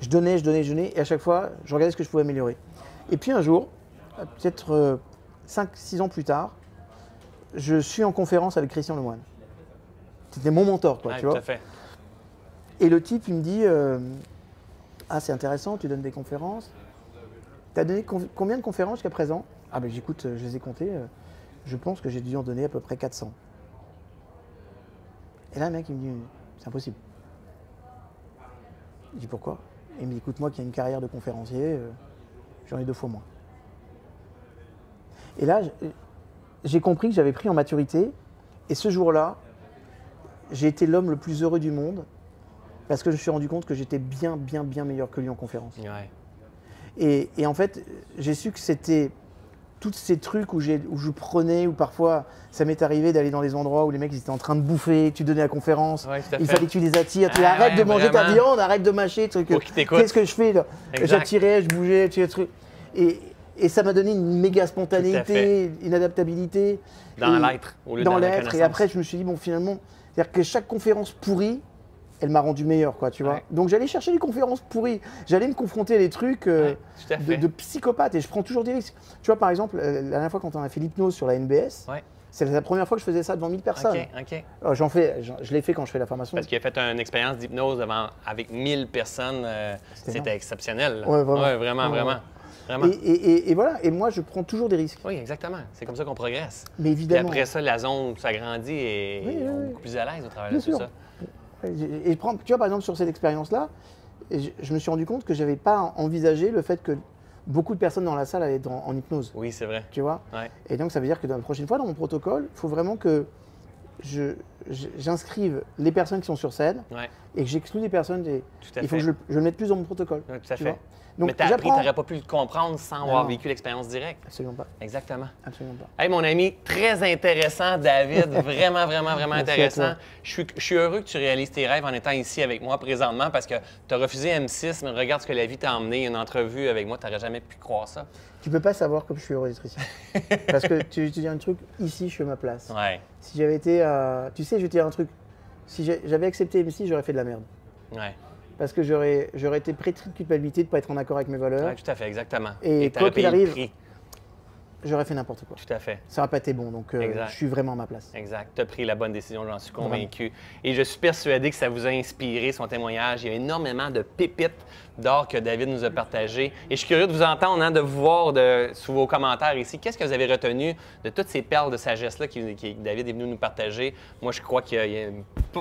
Je donnais, et à chaque fois, je regardais ce que je pouvais améliorer. Et puis un jour, peut-être 5-6 ans plus tard, je suis en conférence avec Christian Lemoine. C'était mon mentor, quoi, tu vois. Tout à fait. Et le type, il me dit ah, c'est intéressant, tu donnes des conférences. Tu as donné combien de conférences jusqu'à présent? Ah, ben j'écoute, je les ai comptées. Je pense que j'ai dû en donner à peu près 400. Et là, le mec, il me dit c'est impossible. Je dis pourquoi? Il me dit écoute, moi qui ai une carrière de conférencier, j'en ai 2 fois moins. Et là, j'ai compris que j'avais pris en maturité. Et ce jour-là, j'ai été l'homme le plus heureux du monde parce que je me suis rendu compte que j'étais bien meilleur que lui en conférence. Ouais. Et en fait, j'ai su que c'était tous ces trucs où je prenais, où parfois ça m'est arrivé d'aller dans des endroits où les mecs ils étaient en train de bouffer, tu donnais la conférence, il fallait que tu les attires, tu arrête de manger ta viande, arrête de mâcher, qu'est-ce que je fais là? J'attirais, je bougeais, et Et ça m'a donné une méga spontanéité, une adaptabilité. Dans l'être, au lieu de dans la l'être. reconnaissance. Et après, je me suis dit, bon, finalement, c'est-à-dire que chaque conférence pourrie, elle m'a rendu meilleur, quoi, tu vois. Ouais. Donc j'allais chercher les conférences pourries. J'allais me confronter à des trucs Ouais, tout à fait. de psychopathe et je prends toujours des risques. Tu vois, par exemple, la dernière fois quand on a fait l'hypnose sur la NBS, Ouais. c'est la première fois que je faisais ça devant 1000 personnes. OK. Alors, je l'ai fait quand je fais la formation. Parce qu'il a fait une expérience d'hypnose avec 1000 personnes. C'était exceptionnel. Là. Ouais, vraiment. Ouais, vraiment. Et voilà, et moi je prends toujours des risques. Oui, exactement. C'est comme ça qu'on progresse. Mais Puis évidemment. après ça, la zone s'agrandit et Oui, on est oui. beaucoup plus à l'aise au travers Bien de tout sûr. ça. Et tu vois, par exemple, sur cette expérience-là, je me suis rendu compte que je n'avais pas envisagé le fait que beaucoup de personnes dans la salle allaient être en hypnose. Oui, c'est vrai. Tu vois. Ouais. Et donc, ça veut dire que la prochaine fois, dans mon protocole, il faut vraiment que j'inscrive les personnes qui sont sur scène Ouais. et que j'exclue les personnes. Tout à Il faut fait. que je le mette plus dans mon protocole. Ouais, tout à tu fait. vois. Donc, Mais t'as appris, j'apprends. t'aurais pas pu le comprendre sans avoir Non. vécu l'expérience directe. Absolument pas. Exactement. Absolument pas. Hey, mon ami, très intéressant, David. Vraiment Merci à intéressant. toi. Je suis heureux que tu réalises tes rêves en étant ici avec moi présentement parce que tu as refusé M6, mais regarde ce que la vie t'a emmené. Une entrevue avec moi, tu n'aurais jamais pu croire ça. Tu peux pas savoir comme je suis heureux d'être ici. Parce que je vais te dire un truc, ici, je suis à ma place. Ouais, Si j'avais été. Tu sais, je vais te dire un truc. Si j'avais accepté M6, j'aurais fait de la merde. ouais. Parce que j'aurais été pris de culpabilité de ne pas être en accord avec mes valeurs. Ouais, tout à fait, exactement. Et t'aurais quoi qu'il payé le arrive- prix. J'aurais fait n'importe quoi. Tout à fait. Ça n'aurait pas été bon. Donc, Exact. je suis vraiment à ma place. Exact. Tu as pris la bonne décision, j'en suis convaincu. Et je suis persuadé que ça vous a inspiré, son témoignage. Il y a énormément de pépites d'or que David nous a partagées. Et je suis curieux de vous entendre, de vous voir sous vos commentaires ici. Qu'est-ce que vous avez retenu de toutes ces perles de sagesse-là que David est venu nous partager? Moi, je crois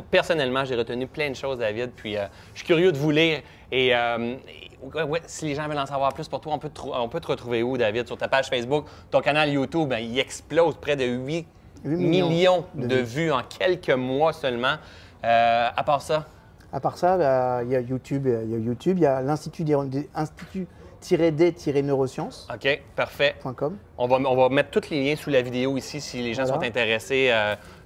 personnellement, j'ai retenu plein de choses, David. Puis, je suis curieux de vous lire. Et ouais, si les gens veulent en savoir plus pour toi, on peut te retrouver où, David? Sur ta page Facebook, ton canal YouTube, ben, il explose près de 8 millions de vues en quelques mois seulement. À part ça, À part ça, bah, il y a YouTube, il y a l'Institut-des-neurosciences.com. OK, parfait. On va mettre tous les liens sous la vidéo ici si les gens Voilà. sont intéressés.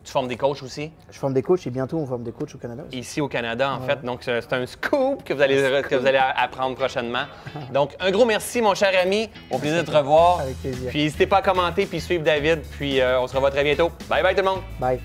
Tu formes des coachs aussi? Je forme des coachs et bientôt on forme des coachs au Canada aussi. Ici au Canada, en Voilà. fait. Donc, c'est un scoop que vous allez apprendre prochainement. Donc, un gros merci, mon cher ami. Au plaisir de te revoir. Avec plaisir. Puis, n'hésitez pas à commenter puis suivre David. Puis, on se revoit très bientôt. Bye bye, tout le monde. Bye.